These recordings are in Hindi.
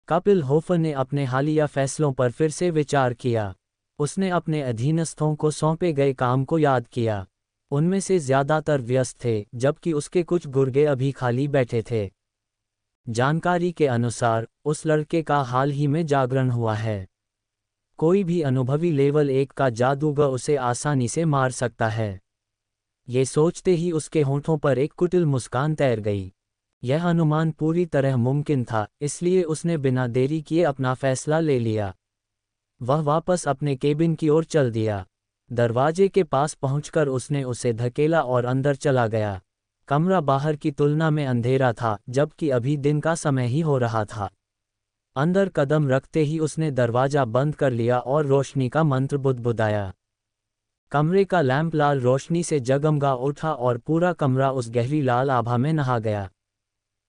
कपिल होफर ने अपने हालिया फैसलों पर फिर से विचार किया। उसने अपने अधीनस्थों को सौंपे गए काम को याद किया। उनमें से ज़्यादातर व्यस्त थे, जबकि उसके कुछ गुर्गे अभी खाली बैठे थे। जानकारी के अनुसार उस लड़के का हाल ही में जागरण हुआ है। कोई भी अनुभवी लेवल 1 का जादूगर उसे आसानी से मार सकता है। ये सोचते ही उसके होंठों पर एक कुटिल मुस्कान तैर गई। यह अनुमान पूरी तरह मुमकिन था, इसलिए उसने बिना देरी किए अपना फैसला ले लिया। वह वापस अपने केबिन की ओर चल दिया। दरवाजे के पास पहुंचकर उसने उसे धकेला और अंदर चला गया। कमरा बाहर की तुलना में अंधेरा था, जबकि अभी दिन का समय ही हो रहा था। अंदर कदम रखते ही उसने दरवाजा बंद कर लिया और रोशनी का मंत्र बुदबुदाया। कमरे का लैंप लाल रोशनी से जगमगा उठा और पूरा कमरा उस गहरी लाल आभा में नहा गया।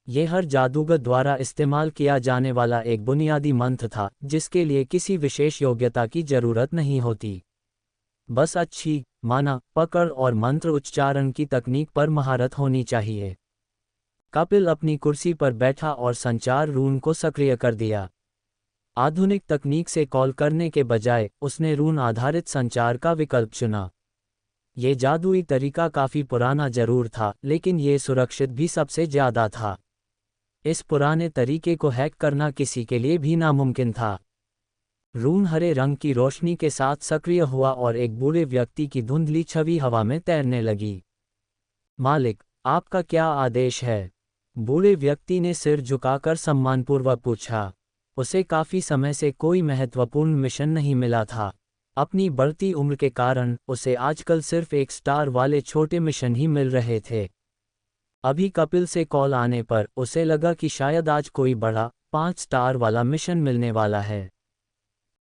यह हर जादूगर द्वारा इस्तेमाल किया जाने वाला एक बुनियादी मंत्र था, जिसके लिए किसी विशेष योग्यता की जरूरत नहीं होती। बस अच्छी माना पकड़ और मंत्र उच्चारण की तकनीक पर महारत होनी चाहिए। कपिल अपनी कुर्सी पर बैठा और संचार रून को सक्रिय कर दिया। आधुनिक तकनीक से कॉल करने के बजाय उसने रून आधारित संचार का विकल्प चुना। ये जादुई तरीका काफ़ी पुराना जरूर था, लेकिन ये सुरक्षित भी सबसे ज़्यादा था। इस पुराने तरीके को हैक करना किसी के लिए भी नामुमकिन था। रून हरे रंग की रोशनी के साथ सक्रिय हुआ और एक बूढ़े व्यक्ति की धुंधली छवि हवा में तैरने लगी। मालिक, आपका क्या आदेश है? बूढ़े व्यक्ति ने सिर झुकाकर सम्मानपूर्वक पूछा। उसे काफ़ी समय से कोई महत्वपूर्ण मिशन नहीं मिला था। अपनी बढ़ती उम्र के कारण उसे आजकल सिर्फ एक स्टार वाले छोटे मिशन ही मिल रहे थे। अभी कपिल से कॉल आने पर उसे लगा कि शायद आज कोई बड़ा 5 स्टार वाला मिशन मिलने वाला है।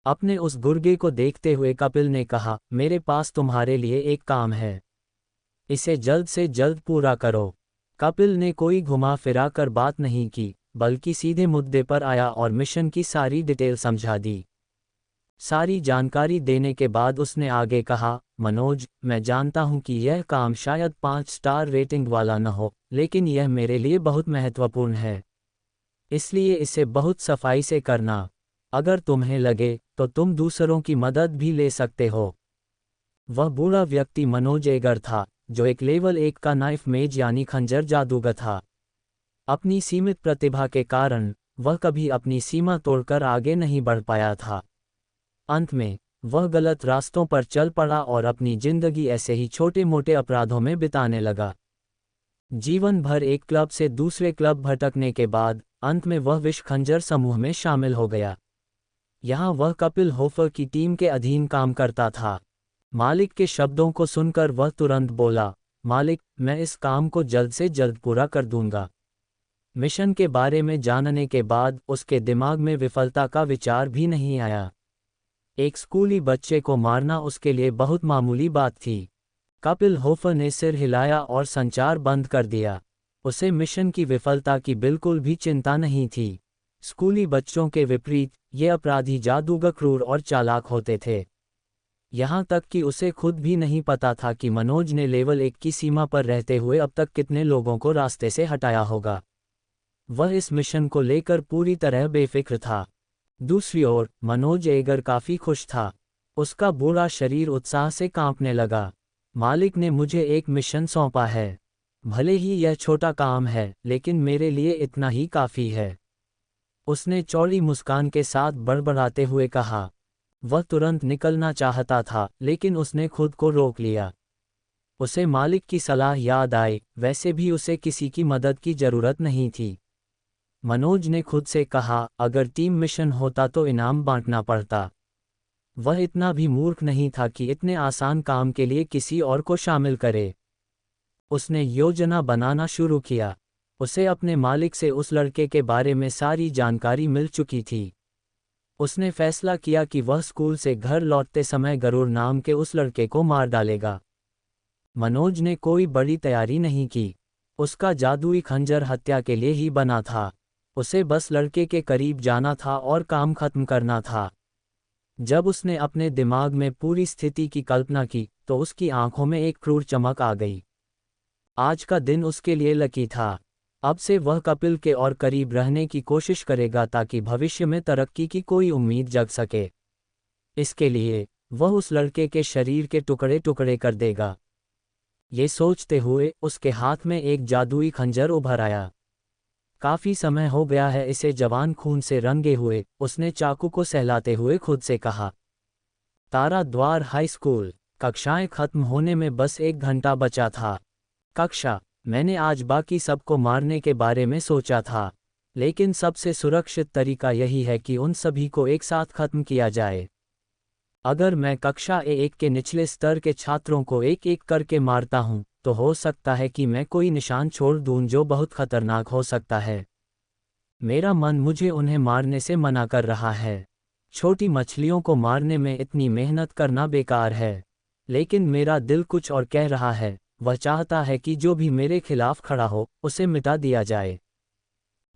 अपने उस गुर्गे को देखते हुए कपिल ने कहा, मेरे पास तुम्हारे लिए एक काम है। इसे जल्द से जल्द पूरा करो। कपिल ने कोई घुमा फिरा कर बात नहीं की, बल्कि सीधे मुद्दे पर आया और मिशन की सारी डिटेल समझा दी। सारी जानकारी देने के बाद उसने आगे कहा, मनोज, मैं जानता हूं कि यह काम शायद 5 स्टार रेटिंग वाला न हो, लेकिन यह मेरे लिए बहुत महत्वपूर्ण है। इसलिए इसे बहुत सफाई से करना। अगर तुम्हें लगे तो तुम दूसरों की मदद भी ले सकते हो। वह बूढ़ा व्यक्ति मनोज एगर था, जो एक लेवल 1 का नाइफ मेज यानी खंजर जादूगर था। अपनी सीमित प्रतिभा के कारण वह कभी अपनी सीमा तोड़कर आगे नहीं बढ़ पाया था। अंत में वह गलत रास्तों पर चल पड़ा और अपनी जिंदगी ऐसे ही छोटे मोटे अपराधों में बिताने लगा। जीवन भर एक क्लब से दूसरे क्लब भटकने के बाद अंत में वह विष खंजर समूह में शामिल हो गया। यहाँ वह कपिल होफर की टीम के अधीन काम करता था। मालिक के शब्दों को सुनकर वह तुरंत बोला, मालिक, मैं इस काम को जल्द से जल्द पूरा कर दूंगा। मिशन के बारे में जानने के बाद उसके दिमाग में विफलता का विचार भी नहीं आया। एक स्कूली बच्चे को मारना उसके लिए बहुत मामूली बात थी। कपिल होफर ने सिर हिलाया और संचार बंद कर दिया। उसे मिशन की विफलता की बिल्कुल भी चिंता नहीं थी। स्कूली बच्चों के विपरीत ये अपराधी जादूगर क्रूर और चालाक होते थे। यहाँ तक कि उसे खुद भी नहीं पता था कि मनोज ने लेवल 1 की सीमा पर रहते हुए अब तक कितने लोगों को रास्ते से हटाया होगा। वह इस मिशन को लेकर पूरी तरह बेफिक्र था। दूसरी ओर मनोज एगर काफ़ी खुश था। उसका बूढ़ा शरीर उत्साह से कांपने लगा। मालिक ने मुझे एक मिशन सौंपा है। भले ही यह छोटा काम है, लेकिन मेरे लिए इतना ही काफ़ी है। उसने चौड़ी मुस्कान के साथ बड़बड़ाते हुए कहा। वह तुरंत निकलना चाहता था, लेकिन उसने खुद को रोक लिया। उसे मालिक की सलाह याद आई, वैसे भी उसे किसी की मदद की जरूरत नहीं थी। मनोज ने खुद से कहा, अगर टीम मिशन होता तो इनाम बांटना पड़ता। वह इतना भी मूर्ख नहीं था कि इतने आसान काम के लिए किसी और को शामिल करे। उसने योजना बनाना शुरू किया। उसे अपने मालिक से उस लड़के के बारे में सारी जानकारी मिल चुकी थी। उसने फैसला किया कि वह स्कूल से घर लौटते समय गरुड़ नाम के उस लड़के को मार डालेगा। मनोज ने कोई बड़ी तैयारी नहीं की। उसका जादुई खंजर हत्या के लिए ही बना था। उसे बस लड़के के करीब जाना था और काम खत्म करना था। जब उसने अपने दिमाग में पूरी स्थिति की कल्पना की, तो उसकी आंखों में एक क्रूर चमक आ गई। आज का दिन उसके लिए लकी था। अब से वह कपिल के और करीब रहने की कोशिश करेगा ताकि भविष्य में तरक्की की कोई उम्मीद जग सके। इसके लिए वह उस लड़के के शरीर के टुकड़े टुकड़े कर देगा। ये सोचते हुए उसके हाथ में एक जादुई खंजर उभर आया। काफी समय हो गया है इसे जवान खून से रंगे हुए, उसने चाकू को सहलाते हुए खुद से कहा। तारा द्वार हाई स्कूल। कक्षाएं खत्म होने में बस 1 घंटा बचा था। कक्षा, मैंने आज बाकी सबको मारने के बारे में सोचा था, लेकिन सबसे सुरक्षित तरीका यही है कि उन सभी को एक साथ खत्म किया जाए। अगर मैं कक्षा ए1 के निचले स्तर के छात्रों को एक एक करके मारता हूं, तो हो सकता है कि मैं कोई निशान छोड़ दूं जो बहुत खतरनाक हो सकता है। मेरा मन मुझे उन्हें मारने से मना कर रहा है। छोटी मछलियों को मारने में इतनी मेहनत करना बेकार है। लेकिन मेरा दिल कुछ और कह रहा है, वह चाहता है कि जो भी मेरे खिलाफ खड़ा हो, उसे मिटा दिया जाए।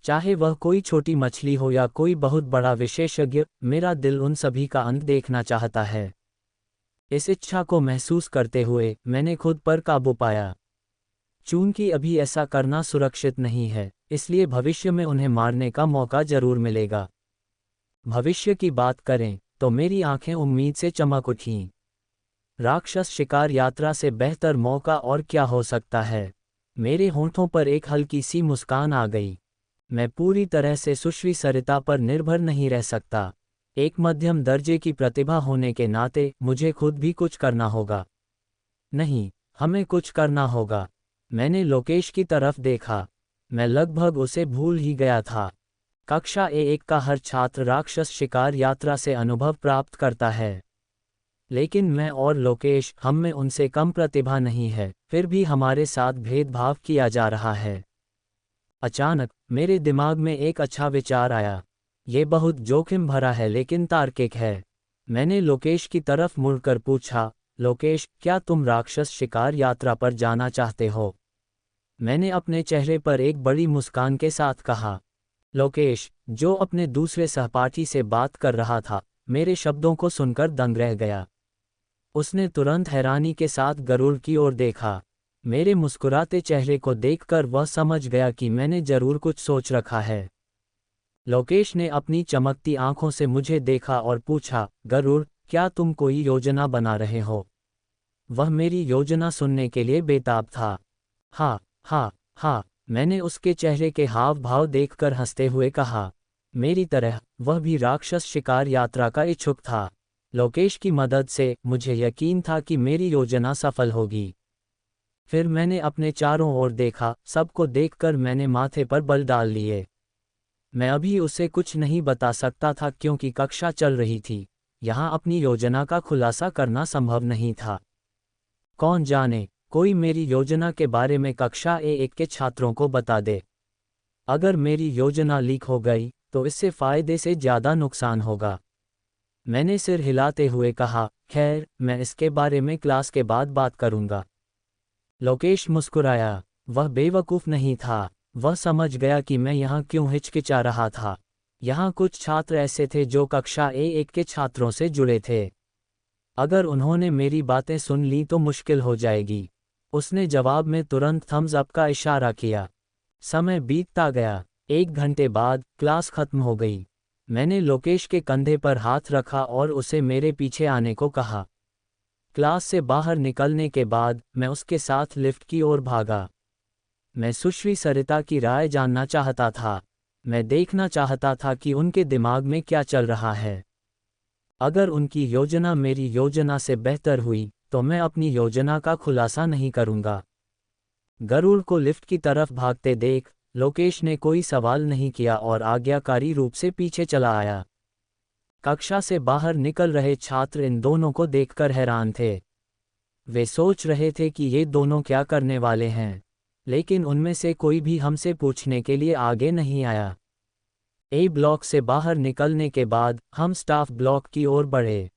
चाहे वह कोई छोटी मछली हो या कोई बहुत बड़ा विशेषज्ञ, मेरा दिल उन सभी का अंत देखना चाहता है। इस इच्छा को महसूस करते हुए मैंने खुद पर काबू पाया। चूंकि अभी ऐसा करना सुरक्षित नहीं है, इसलिए भविष्य में उन्हें मारने का मौका जरूर मिलेगा। भविष्य की बात करें तो मेरी आंखें उम्मीद से चमक उठीं। राक्षस शिकार यात्रा से बेहतर मौका और क्या हो सकता है। मेरे होंठों पर एक हल्की सी मुस्कान आ गई। मैं पूरी तरह से सुश्री सरिता पर निर्भर नहीं रह सकता। एक मध्यम दर्जे की प्रतिभा होने के नाते मुझे खुद भी कुछ करना होगा। नहीं, हमें कुछ करना होगा। मैंने लोकेश की तरफ देखा। मैं लगभग उसे भूल ही गया था। कक्षा ए1 का हर छात्र राक्षस शिकार यात्रा से अनुभव प्राप्त करता है। लेकिन मैं और लोकेश, हम में उनसे कम प्रतिभा नहीं है, फिर भी हमारे साथ भेदभाव किया जा रहा है। अचानक मेरे दिमाग में एक अच्छा विचार आया। ये बहुत जोखिम भरा है लेकिन तार्किक है। मैंने लोकेश की तरफ मुड़कर पूछा, लोकेश, क्या तुम राक्षस शिकार यात्रा पर जाना चाहते हो? मैंने अपने चेहरे पर एक बड़ी मुस्कान के साथ कहा। लोकेश, जो अपने दूसरे सहपाठी से बात कर रहा था, मेरे शब्दों को सुनकर दंग रह गया। उसने तुरंत हैरानी के साथ गरुड़ की ओर देखा। मेरे मुस्कुराते चेहरे को देखकर वह समझ गया कि मैंने जरूर कुछ सोच रखा है। लोकेश ने अपनी चमकती आंखों से मुझे देखा और पूछा, गरुड़, क्या तुम कोई योजना बना रहे हो? वह मेरी योजना सुनने के लिए बेताब था। हाँ हाँ हाँ, मैंने उसके चेहरे के हाव भाव देखकर हंसते हुए कहा। मेरी तरह वह भी राक्षस शिकार यात्रा का इच्छुक था। लोकेश की मदद से मुझे यकीन था कि मेरी योजना सफल होगी। फिर मैंने अपने चारों ओर देखा। सबको देखकर मैंने माथे पर बल डाल लिए। मैं अभी उसे कुछ नहीं बता सकता था क्योंकि कक्षा चल रही थी। यहाँ अपनी योजना का खुलासा करना संभव नहीं था। कौन जाने, कोई मेरी योजना के बारे में कक्षा ए1 के छात्रों को बता दे। अगर मेरी योजना लीक हो गई तो इससे फायदे से ज़्यादा नुकसान होगा। मैंने सिर हिलाते हुए कहा, खैर, मैं इसके बारे में क्लास के बाद बात करूंगा। लोकेश मुस्कुराया। वह बेवकूफ़ नहीं था। वह समझ गया कि मैं यहाँ क्यों हिचकिचा रहा था। यहाँ कुछ छात्र ऐसे थे जो कक्षा ए1 के छात्रों से जुड़े थे। अगर उन्होंने मेरी बातें सुन ली तो मुश्किल हो जाएगी। उसने जवाब में तुरंत थम्स अप का इशारा किया। समय बीतता गया। 1 घंटे बाद क्लास खत्म हो गई। मैंने लोकेश के कंधे पर हाथ रखा और उसे मेरे पीछे आने को कहा। क्लास से बाहर निकलने के बाद मैं उसके साथ लिफ्ट की ओर भागा। मैं सुश्री सरिता की राय जानना चाहता था। मैं देखना चाहता था कि उनके दिमाग में क्या चल रहा है। अगर उनकी योजना मेरी योजना से बेहतर हुई तो मैं अपनी योजना का खुलासा नहीं करूंगा। गरुड़ को लिफ्ट की तरफ भागते देख लोकेश ने कोई सवाल नहीं किया और आज्ञाकारी रूप से पीछे चला आया। कक्षा से बाहर निकल रहे छात्र इन दोनों को देखकर हैरान थे। वे सोच रहे थे कि ये दोनों क्या करने वाले हैं, लेकिन उनमें से कोई भी हमसे पूछने के लिए आगे नहीं आया। ए ब्लॉक से बाहर निकलने के बाद हम स्टाफ ब्लॉक की ओर बढ़े।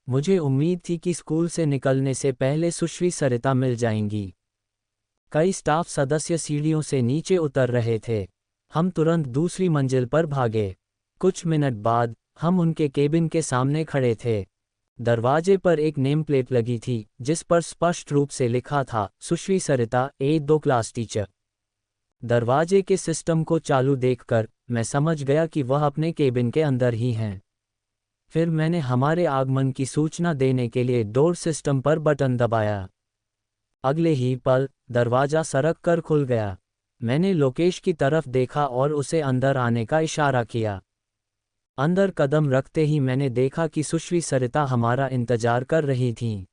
मुझे उम्मीद थी कि स्कूल से निकलने से पहले सुश्री सरिता मिल जाएंगी। कई स्टाफ सदस्य सीढ़ियों से नीचे उतर रहे थे। हम तुरंत दूसरी मंजिल पर भागे। कुछ मिनट बाद हम उनके केबिन के सामने खड़े थे। दरवाजे पर एक नेम प्लेट लगी थी जिस पर स्पष्ट रूप से लिखा था, सुश्री सरिता, A2 क्लास टीचर। दरवाजे के सिस्टम को चालू देखकर मैं समझ गया कि वह अपने केबिन के अंदर ही हैं। फिर मैंने हमारे आगमन की सूचना देने के लिए डोर सिस्टम पर बटन दबाया। अगले ही पल दरवाजा सरक कर खुल गया। मैंने लोकेश की तरफ देखा और उसे अंदर आने का इशारा किया। अंदर कदम रखते ही मैंने देखा कि सुश्री सरिता हमारा इंतजार कर रही थीं।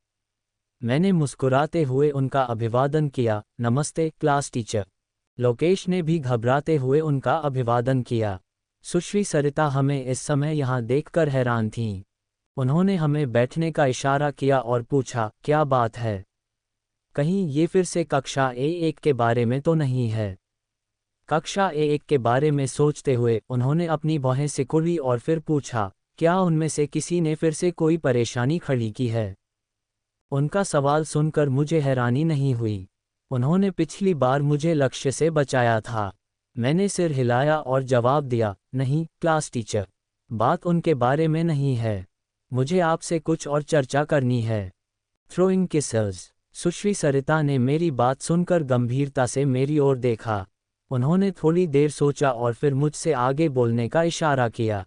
मैंने मुस्कुराते हुए उनका अभिवादन किया, नमस्ते क्लास टीचर। लोकेश ने भी घबराते हुए उनका अभिवादन किया। सुश्री सरिता हमें इस समय यहाँ देखकर हैरान थीं। उन्होंने हमें बैठने का इशारा किया और पूछा, क्या बात है? कहीं ये फिर से कक्षा A1 के बारे में तो नहीं है? कक्षा A1 के बारे में सोचते हुए उन्होंने अपनी बाहें सिकुड़ी और फिर पूछा, क्या उनमें से किसी ने फिर से कोई परेशानी खड़ी की है? उनका सवाल सुनकर मुझे हैरानी नहीं हुई। उन्होंने पिछली बार मुझे लक्ष्य से बचाया था। मैंने सिर हिलाया और जवाब दिया, नहीं क्लास टीचर, बात उनके बारे में नहीं है। मुझे आपसे कुछ और चर्चा करनी है। Throwing kisses. सुश्री सरिता ने मेरी बात सुनकर गंभीरता से मेरी ओर देखा। उन्होंने थोड़ी देर सोचा और फिर मुझसे आगे बोलने का इशारा किया।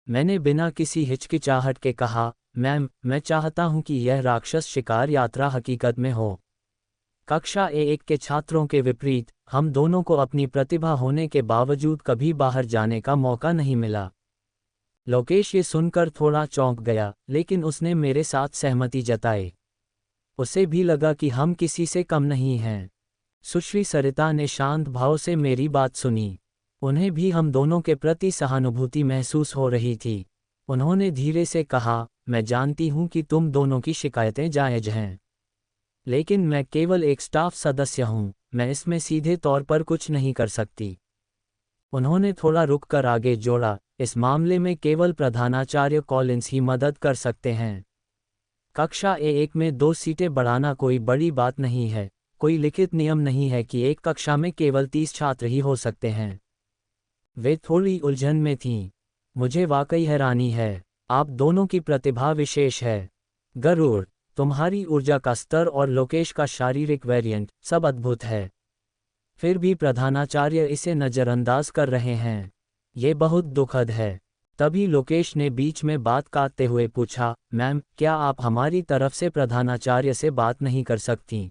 मैंने बिना किसी हिचकिचाहट के कहा, मैम, मैं चाहता हूं कि यह राक्षस शिकार यात्रा हकीकत में हो। कक्षा A1 के छात्रों के विपरीत हम दोनों को अपनी प्रतिभा होने के बावजूद कभी बाहर जाने का मौका नहीं मिला। लोकेश ये सुनकर थोड़ा चौंक गया, लेकिन उसने मेरे साथ सहमति जताई। उसे भी लगा कि हम किसी से कम नहीं हैं। सुश्री सरिता ने शांत भाव से मेरी बात सुनी। उन्हें भी हम दोनों के प्रति सहानुभूति महसूस हो रही थी। उन्होंने धीरे से कहा, मैं जानती हूं कि तुम दोनों की शिकायतें जायज़ हैं, लेकिन मैं केवल एक स्टाफ सदस्य हूं, मैं इसमें सीधे तौर पर कुछ नहीं कर सकती। उन्होंने थोड़ा रुक कर आगे जोड़ा, इस मामले में केवल प्रधानाचार्य कॉलिंस ही मदद कर सकते हैं। कक्षा A1 में 2 सीटें बढ़ाना कोई बड़ी बात नहीं है। कोई लिखित नियम नहीं है कि एक कक्षा में केवल 30 छात्र ही हो सकते हैं। वे थोड़ी उलझन में थीं। मुझे वाकई हैरानी है। आप दोनों की प्रतिभा विशेष है। गरुड़, तुम्हारी ऊर्जा का स्तर और लोकेश का शारीरिक वेरिएंट सब अद्भुत है। फिर भी प्रधानाचार्य इसे नज़रअंदाज कर रहे हैं। ये बहुत दुखद है। तभी लोकेश ने बीच में बात काटते हुए पूछा, मैम, क्या आप हमारी तरफ से प्रधानाचार्य से बात नहीं कर सकती?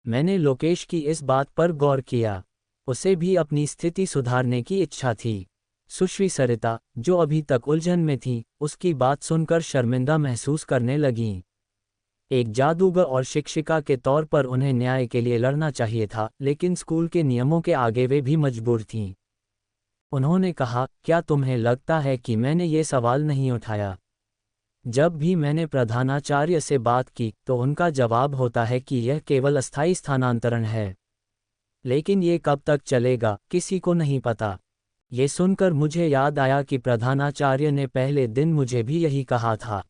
मैंने लोकेश की इस बात पर गौर किया। उसे भी अपनी स्थिति सुधारने की इच्छा थी। सुश्री सरिता, जो अभी तक उलझन में थी, उसकी बात सुनकर शर्मिंदा महसूस करने लगीं। एक जादूगर और शिक्षिका के तौर पर उन्हें न्याय के लिए लड़ना चाहिए था, लेकिन स्कूल के नियमों के आगे वे भी मजबूर थीं। उन्होंने कहा, क्या तुम्हें लगता है कि मैंने ये सवाल नहीं उठाया? जब भी मैंने प्रधानाचार्य से बात की तो उनका जवाब होता है कि यह केवल अस्थायी स्थानांतरण है। लेकिन ये कब तक चलेगा, किसी को नहीं पता। ये सुनकर मुझे याद आया कि प्रधानाचार्य ने पहले दिन मुझे भी यही कहा था।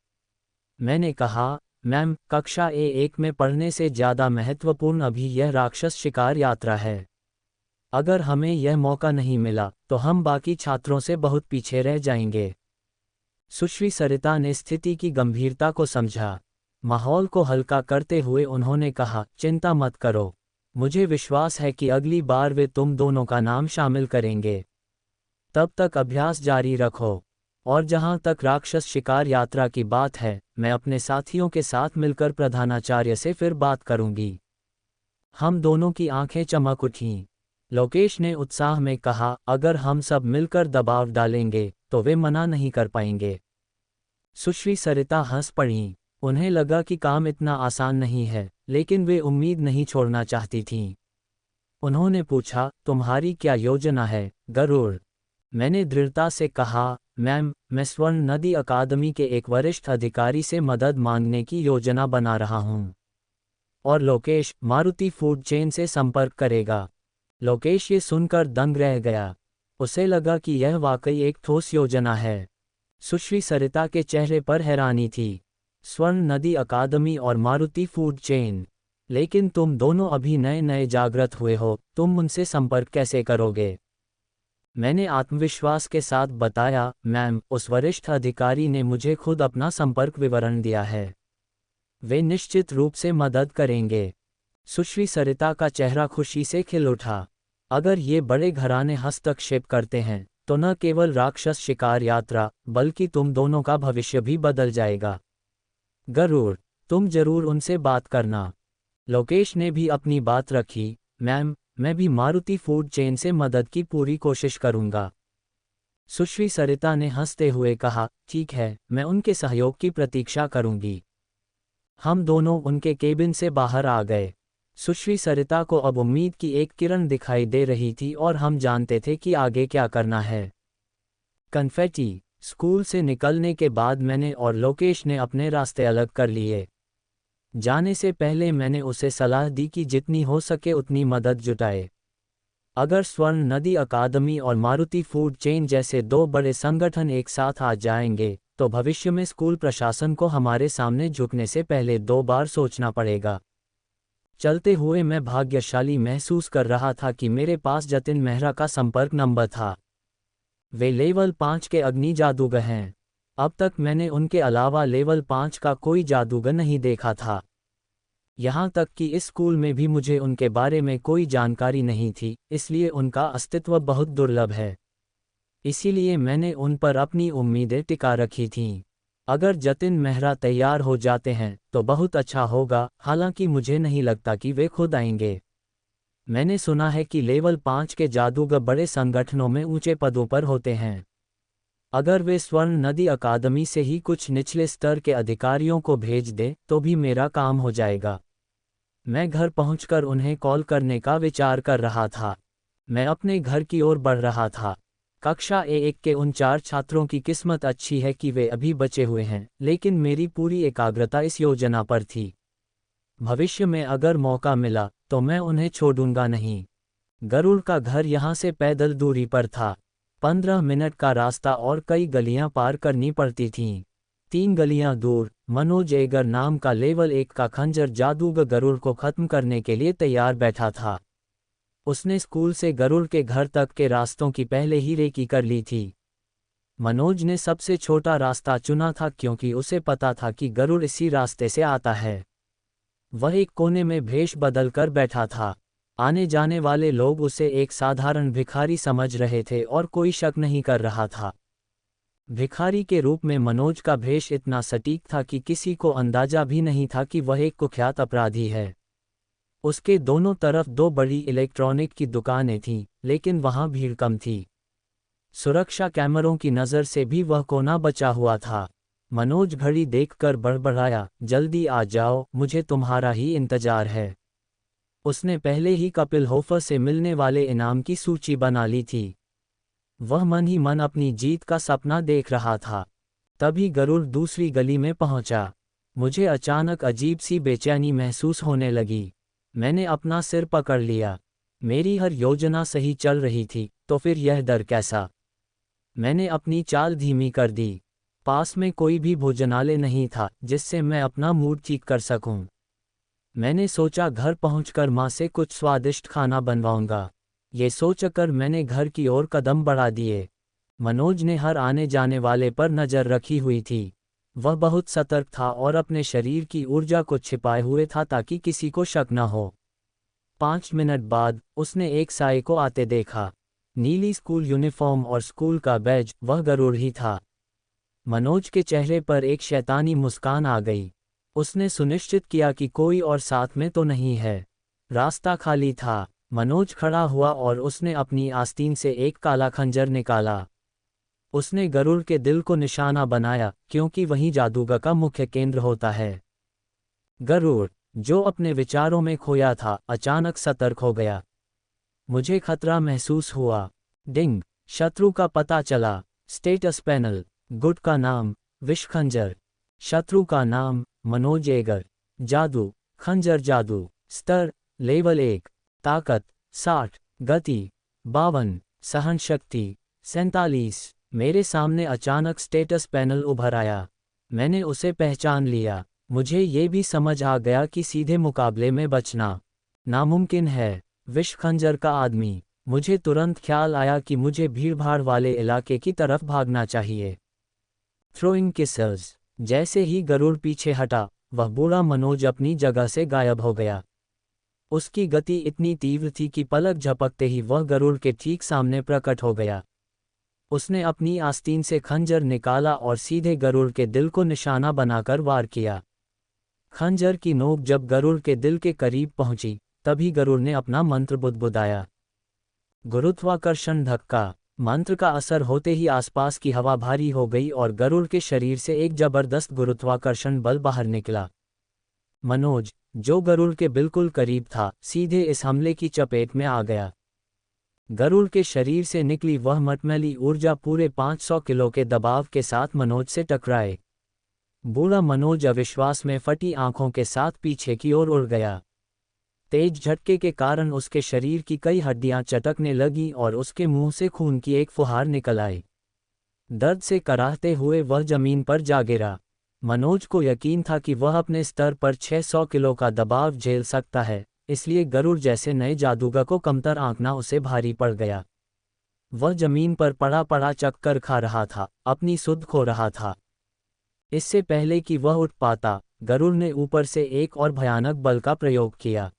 मैंने कहा, मैम, कक्षा A1 में पढ़ने से ज़्यादा महत्वपूर्ण अभी यह राक्षस शिकार यात्रा है। अगर हमें यह मौका नहीं मिला तो हम बाकी छात्रों से बहुत पीछे रह जाएंगे। सुश्री सरिता ने स्थिति की गंभीरता को समझा। माहौल को हल्का करते हुए उन्होंने कहा, चिंता मत करो। मुझे विश्वास है कि अगली बार वे तुम दोनों का नाम शामिल करेंगे। तब तक अभ्यास जारी रखो। और जहां तक राक्षस शिकार यात्रा की बात है, मैं अपने साथियों के साथ मिलकर प्रधानाचार्य से फिर बात करूंगी। हम दोनों की आंखें चमक उठीं। लोकेश ने उत्साह में कहा, अगर हम सब मिलकर दबाव डालेंगे तो वे मना नहीं कर पाएंगे। सुश्री सरिता हंस पड़ीं। उन्हें लगा कि काम इतना आसान नहीं है, लेकिन वे उम्मीद नहीं छोड़ना चाहती थीं। उन्होंने पूछा, तुम्हारी क्या योजना है, गरुड़? मैंने दृढ़ता से कहा, मैम, मैं स्वर्ण नदी अकादमी के एक वरिष्ठ अधिकारी से मदद मांगने की योजना बना रहा हूँ। और लोकेश मारुति फूड चेन से संपर्क करेगा। लोकेश ये सुनकर दंग रह गया। उसे लगा कि यह वाकई एक ठोस योजना है। सुश्री सरिता के चेहरे पर हैरानी थी। स्वर्ण नदी अकादमी और मारुति फूड चेन। लेकिन तुम दोनों अभी नए नए जागृत हुए हो, तुम उनसे संपर्क कैसे करोगे? मैंने आत्मविश्वास के साथ बताया, मैम, उस वरिष्ठ अधिकारी ने मुझे खुद अपना संपर्क विवरण दिया है। वे निश्चित रूप से मदद करेंगे। सुश्री सरिता का चेहरा खुशी से खिल उठा। अगर ये बड़े घराने हस्तक्षेप करते हैं तो न केवल राक्षस शिकार यात्रा बल्कि तुम दोनों का भविष्य भी बदल जाएगा। गरुड़, तुम जरूर उनसे बात करना। लोकेश ने भी अपनी बात रखी। मैम, मैं भी मारुति फूड चेन से मदद की पूरी कोशिश करूंगा। सुश्री सरिता ने हंसते हुए कहा, ठीक है, मैं उनके सहयोग की प्रतीक्षा करूंगी। हम दोनों उनके केबिन से बाहर आ गए। सुश्री सरिता को अब उम्मीद की एक किरण दिखाई दे रही थी और हम जानते थे कि आगे क्या करना है। कन्फेटी। स्कूल से निकलने के बाद मैंने और लोकेश ने अपने रास्ते अलग कर लिए। जाने से पहले मैंने उसे सलाह दी कि जितनी हो सके उतनी मदद जुटाए। अगर स्वर्ण नदी अकादमी और मारुति फूड चेन जैसे दो बड़े संगठन एक साथ आ जाएंगे तो भविष्य में स्कूल प्रशासन को हमारे सामने झुकने से पहले 2 बार सोचना पड़ेगा। चलते हुए मैं भाग्यशाली महसूस कर रहा था कि मेरे पास जतिन मेहरा का संपर्क नंबर था। वे लेवल 5 के अग्नि जादूगर हैं। अब तक मैंने उनके अलावा लेवल 5 का कोई जादूगर नहीं देखा था। यहाँ तक कि इस स्कूल में भी मुझे उनके बारे में कोई जानकारी नहीं थी, इसलिए उनका अस्तित्व बहुत दुर्लभ है। इसीलिए मैंने उन पर अपनी उम्मीदें टिका रखी थीं। अगर जतिन मेहरा तैयार हो जाते हैं तो बहुत अच्छा होगा, हालांकि मुझे नहीं लगता कि वे खुद आएंगे। मैंने सुना है कि लेवल 5 के जादूगर बड़े संगठनों में ऊंचे पदों पर होते हैं। अगर वे स्वर्ण नदी अकादमी से ही कुछ निचले स्तर के अधिकारियों को भेज दें तो भी मेरा काम हो जाएगा। मैं घर पहुंचकर उन्हें कॉल करने का विचार कर रहा था। मैं अपने घर की ओर बढ़ रहा था। कक्षा A1 के उन 4 छात्रों की किस्मत अच्छी है कि वे अभी बचे हुए हैं, लेकिन मेरी पूरी एकाग्रता इस योजना पर थी। भविष्य में अगर मौका मिला तो मैं उन्हें छोड़ूंगा नहीं। गरुड़ का घर यहाँ से पैदल दूरी पर था। 15 मिनट का रास्ता और कई गलियां पार करनी पड़ती थीं। 3 गलियां दूर मनोज एगर नाम का लेवल 1 का खंजर जादूगर गरुड़ को खत्म करने के लिए तैयार बैठा था। उसने स्कूल से गरुड़ के घर तक के रास्तों की पहले ही रेकी कर ली थी। मनोज ने सबसे छोटा रास्ता चुना था क्योंकि उसे पता था कि गरुड़ इसी रास्ते से आता है। वह एक कोने में भेष बदल कर बैठा था। आने जाने वाले लोग उसे एक साधारण भिखारी समझ रहे थे और कोई शक नहीं कर रहा था। भिखारी के रूप में मनोज का भेष इतना सटीक था कि किसी को अंदाजा भी नहीं था कि वह एक कुख्यात अपराधी है। उसके दोनों तरफ 2 बड़ी इलेक्ट्रॉनिक की दुकानें थीं, लेकिन वहां भीड़ कम थी। सुरक्षा कैमरों की नज़र से भी वह कोना बचा हुआ था। मनोज घड़ी देखकर बड़बड़ाया, जल्दी आ जाओ, मुझे तुम्हारा ही इंतजार है। उसने पहले ही कपिल होफर से मिलने वाले इनाम की सूची बना ली थी। वह मन ही मन अपनी जीत का सपना देख रहा था। तभी गरुड़ दूसरी गली में पहुंचा। मुझे अचानक अजीब सी बेचैनी महसूस होने लगी। मैंने अपना सिर पकड़ लिया। मेरी हर योजना सही चल रही थी, तो फिर यह डर कैसा? मैंने अपनी चाल धीमी कर दी। पास में कोई भी भोजनालय नहीं था जिससे मैं अपना मूड ठीक कर सकूं। मैंने सोचा घर पहुंचकर माँ से कुछ स्वादिष्ट खाना बनवाऊंगा। ये सोचकर मैंने घर की ओर कदम बढ़ा दिए। मनोज ने हर आने जाने वाले पर नज़र रखी हुई थी। वह बहुत सतर्क था और अपने शरीर की ऊर्जा को छिपाए हुए था ताकि किसी को शक न हो। 5 मिनट बाद उसने एक साए को आते देखा। नीली स्कूल यूनिफॉर्म और स्कूल का बैज, वह गरुड़ ही था। मनोज के चेहरे पर एक शैतानी मुस्कान आ गई। उसने सुनिश्चित किया कि कोई और साथ में तो नहीं है। रास्ता खाली था। मनोज खड़ा हुआ और उसने अपनी आस्तीन से एक काला खंजर निकाला। उसने गरुड़ के दिल को निशाना बनाया, क्योंकि वही जादूगर का मुख्य केंद्र होता है। गरुड़, जो अपने विचारों में खोया था, अचानक सतर्क हो गया। मुझे खतरा महसूस हुआ। डिंग, शत्रु का पता चला। Status panel. गुट का नाम विष खंजर। शत्रु का नाम मनोज एगर। जादू खंजर जादू। स्तर लेवल 1। ताकत 60। गति 52। सहन शक्ति 47। मेरे सामने अचानक स्टेटस पैनल उभर आया। मैंने उसे पहचान लिया। मुझे ये भी समझ आ गया कि सीधे मुकाबले में बचना नामुमकिन है। विष खंजर का आदमी। मुझे तुरंत ख्याल आया कि मुझे भीड़भाड़ वाले इलाके की तरफ भागना चाहिए। थ्रोइंग किसल्स। जैसे ही गरुड़ पीछे हटा, वह बूढ़ा मनोज अपनी जगह से गायब हो गया। उसकी गति इतनी तीव्र थी कि पलक झपकते ही वह गरुड़ के ठीक सामने प्रकट हो गया। उसने अपनी आस्तीन से खंजर निकाला और सीधे गरुड़ के दिल को निशाना बनाकर वार किया। खंजर की नोक जब गरुड़ के दिल के करीब पहुंची, तभी गरुड़ ने अपना मंत्र बुदबुदाया। गुरुत्वाकर्षण धक्का। मंत्र का असर होते ही आसपास की हवा भारी हो गई और गरुड़ के शरीर से एक जबरदस्त गुरुत्वाकर्षण बल बाहर निकला। मनोज, जो गरुड़ के बिल्कुल करीब था, सीधे इस हमले की चपेट में आ गया। गरुड़ के शरीर से निकली वह मटमैली ऊर्जा पूरे 500 किलो के दबाव के साथ मनोज से टकराए। बूढ़ा मनोज अविश्वास में फटी आंखों के साथ पीछे की ओर उड़ गया। तेज झटके के कारण उसके शरीर की कई हड्डियां चटकने लगीं और उसके मुंह से खून की एक फुहार निकल आई। दर्द से कराहते हुए वह जमीन पर जा गिरा। मनोज को यकीन था कि वह अपने स्तर पर 600 किलो का दबाव झेल सकता है, इसलिए गरुड़ जैसे नए जादूगर को कमतर आंकना उसे भारी पड़ गया। वह जमीन पर पड़ा पड़ा चक्कर खा रहा था, अपनी सुध खो रहा था। इससे पहले कि वह उठ पाता, गरुड़ ने ऊपर से एक और भयानक बल का प्रयोग किया।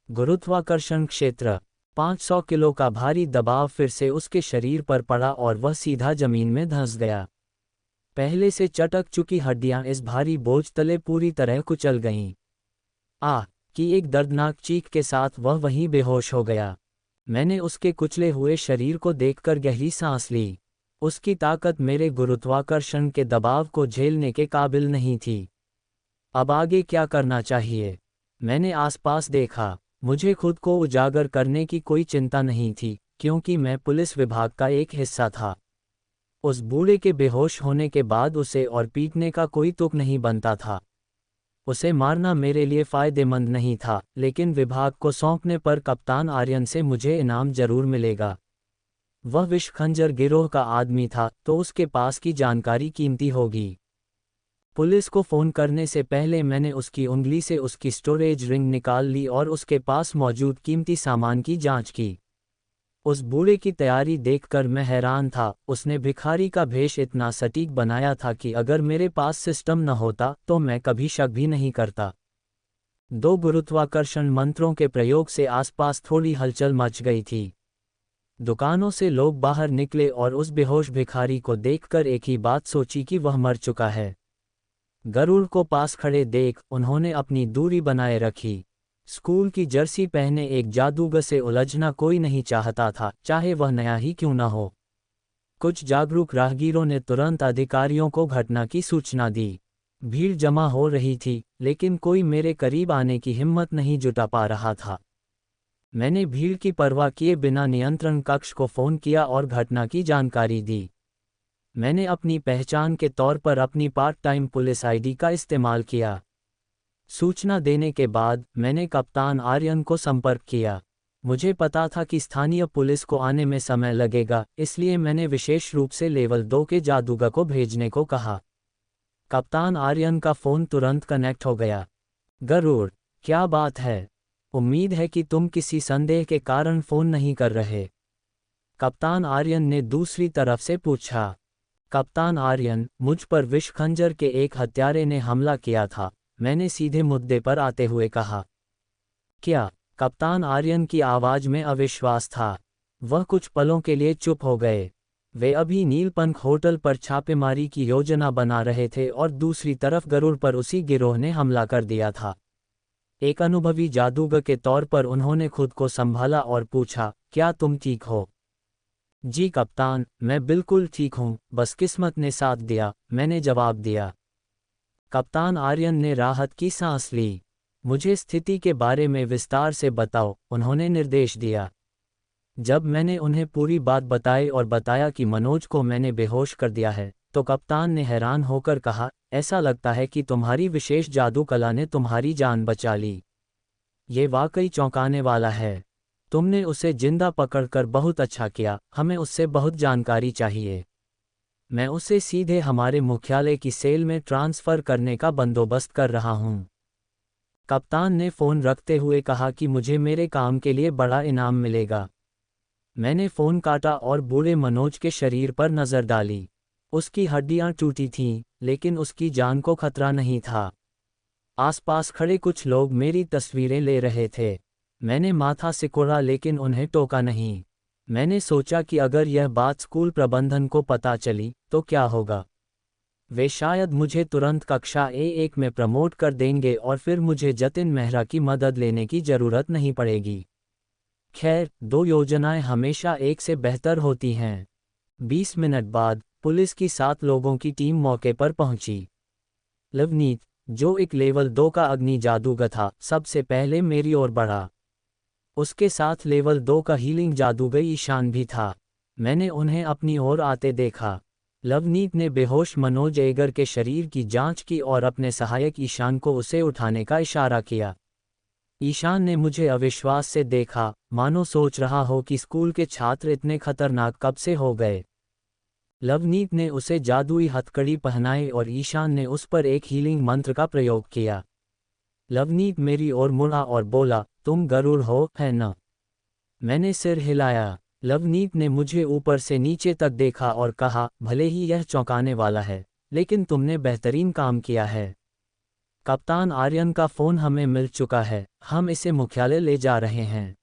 गुरुत्वाकर्षण क्षेत्र। 500 किलो का भारी दबाव फिर से उसके शरीर पर पड़ा और वह सीधा जमीन में धंस गया। पहले से चटक चुकी हड्डियां इस भारी बोझ तले पूरी तरह कुचल गईं। आह की एक दर्दनाक चीख के साथ वह वहीं बेहोश हो गया। मैंने उसके कुचले हुए शरीर को देखकर गहरी सांस ली। उसकी ताकत मेरे गुरुत्वाकर्षण के दबाव को झेलने के काबिल नहीं थी। अब आगे क्या करना चाहिए? मैंने आसपास देखा। मुझे खुद को उजागर करने की कोई चिंता नहीं थी, क्योंकि मैं पुलिस विभाग का एक हिस्सा था। उस बूढ़े के बेहोश होने के बाद उसे और पीटने का कोई तुक नहीं बनता था। उसे मारना मेरे लिए फ़ायदेमंद नहीं था, लेकिन विभाग को सौंपने पर कप्तान आर्यन से मुझे इनाम जरूर मिलेगा। वह विश्व खंजर गिरोह का आदमी था, तो उसके पास की जानकारी कीमती होगी। पुलिस को फ़ोन करने से पहले मैंने उसकी उंगली से उसकी स्टोरेज रिंग निकाल ली और उसके पास मौजूद कीमती सामान की जांच की। उस बूढ़े की तैयारी देखकर मैं हैरान था। उसने भिखारी का भेष इतना सटीक बनाया था कि अगर मेरे पास सिस्टम न होता तो मैं कभी शक भी नहीं करता। 2 गुरुत्वाकर्षण मंत्रों के प्रयोग से आसपास थोड़ी हलचल मच गई थी। दुकानों से लोग बाहर निकले और उस बेहोश भिखारी को देखकर एक ही बात सोची कि वह मर चुका है। गरुड़ को पास खड़े देख उन्होंने अपनी दूरी बनाए रखी। स्कूल की जर्सी पहने एक जादूगर से उलझना कोई नहीं चाहता था, चाहे वह नया ही क्यों न हो। कुछ जागरूक राहगीरों ने तुरंत अधिकारियों को घटना की सूचना दी। भीड़ जमा हो रही थी, लेकिन कोई मेरे करीब आने की हिम्मत नहीं जुटा पा रहा था। मैंने भीड़ की परवाह किए बिना नियंत्रण कक्ष को फ़ोन किया और घटना की जानकारी दी। मैंने अपनी पहचान के तौर पर अपनी पार्ट टाइम पुलिस आईडी का इस्तेमाल किया। सूचना देने के बाद मैंने कप्तान आर्यन को संपर्क किया। मुझे पता था कि स्थानीय पुलिस को आने में समय लगेगा, इसलिए मैंने विशेष रूप से लेवल 2 के जादूगर को भेजने को कहा। कप्तान आर्यन का फ़ोन तुरंत कनेक्ट हो गया। गरुड़, क्या बात है? उम्मीद है कि तुम किसी संदेह के कारण फ़ोन नहीं कर रहे। कप्तान आर्यन ने दूसरी तरफ से पूछा। कप्तान आर्यन, मुझ पर विश्व खंजर के एक हत्यारे ने हमला किया था, मैंने सीधे मुद्दे पर आते हुए कहा। क्या? कप्तान आर्यन की आवाज़ में अविश्वास था। वह कुछ पलों के लिए चुप हो गए। वे अभी नीलपंख होटल पर छापेमारी की योजना बना रहे थे और दूसरी तरफ गरुड़ पर उसी गिरोह ने हमला कर दिया था। एक अनुभवी जादूगर के तौर पर उन्होंने खुद को संभाला और पूछा, क्या तुम ठीक हो? जी कप्तान, मैं बिल्कुल ठीक हूँ, बस किस्मत ने साथ दिया, मैंने जवाब दिया। कप्तान आर्यन ने राहत की सांस ली। मुझे स्थिति के बारे में विस्तार से बताओ, उन्होंने निर्देश दिया। जब मैंने उन्हें पूरी बात बताई और बताया कि मनोज को मैंने बेहोश कर दिया है, तो कप्तान ने हैरान होकर कहा, ऐसा लगता है कि तुम्हारी विशेष जादू कला ने तुम्हारी जान बचा ली। ये वाकई चौंकाने वाला है। तुमने उसे जिंदा पकड़कर बहुत अच्छा किया, हमें उससे बहुत जानकारी चाहिए। मैं उसे सीधे हमारे मुख्यालय की सेल में ट्रांसफ़र करने का बंदोबस्त कर रहा हूँ। कप्तान ने फ़ोन रखते हुए कहा कि मुझे मेरे काम के लिए बड़ा इनाम मिलेगा। मैंने फ़ोन काटा और बूढ़े मनोज के शरीर पर नज़र डाली। उसकी हड्डियां टूटी थीं, लेकिन उसकी जान को खतरा नहीं था। आसपास खड़े कुछ लोग मेरी तस्वीरें ले रहे थे। मैंने माथा सिकोड़ा लेकिन उन्हें टोका नहीं। मैंने सोचा कि अगर यह बात स्कूल प्रबंधन को पता चली तो क्या होगा। वे शायद मुझे तुरंत कक्षा A1 में प्रमोट कर देंगे और फिर मुझे जतिन मेहरा की मदद लेने की ज़रूरत नहीं पड़ेगी। खैर, 2 योजनाएं हमेशा एक से बेहतर होती हैं। 20 मिनट बाद पुलिस की 7 लोगों की टीम मौके पर पहुंची। लवनीत, जो एक लेवल 2 का अग्नि जादूगर था, सबसे पहले मेरी ओर बढ़ा। उसके साथ लेवल 2 का हीलिंग जादूगर ईशान भी था। मैंने उन्हें अपनी ओर आते देखा। लवनीत ने बेहोश मनोज एगर के शरीर की जांच की और अपने सहायक ईशान को उसे उठाने का इशारा किया। ईशान ने मुझे अविश्वास से देखा, मानो सोच रहा हो कि स्कूल के छात्र इतने खतरनाक कब से हो गए। लवनीत ने उसे जादुई हथकड़ी पहनाई और ईशान ने उस पर एक हीलिंग मंत्र का प्रयोग किया। लवनीत मेरी ओर मुड़ा और बोला, तुम गरुड़ हो, है न? मैंने सिर हिलाया। लवनीत ने मुझे ऊपर से नीचे तक देखा और कहा, भले ही यह चौंकाने वाला है, लेकिन तुमने बेहतरीन काम किया है। कप्तान आर्यन का फ़ोन हमें मिल चुका है, हम इसे मुख्यालय ले जा रहे हैं।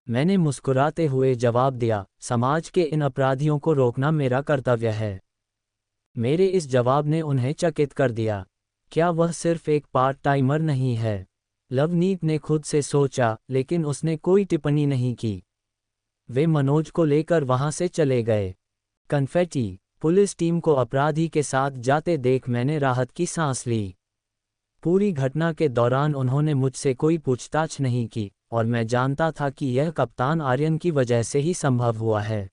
मैंने मुस्कुराते हुए जवाब दिया, समाज के इन अपराधियों को रोकना मेरा कर्तव्य है। मेरे इस जवाब ने उन्हें चकित कर दिया। क्या वह सिर्फ एक पार्ट टाइमर नहीं है? लवनीत ने खुद से सोचा, लेकिन उसने कोई टिप्पणी नहीं की। वे मनोज को लेकर वहां से चले गए। कन्फेटी, पुलिस टीम को अपराधी के साथ जाते देख मैंने राहत की सांस ली। पूरी घटना के दौरान उन्होंने मुझसे कोई पूछताछ नहीं की, और मैं जानता था कि यह कप्तान आर्यन की वजह से ही संभव हुआ है।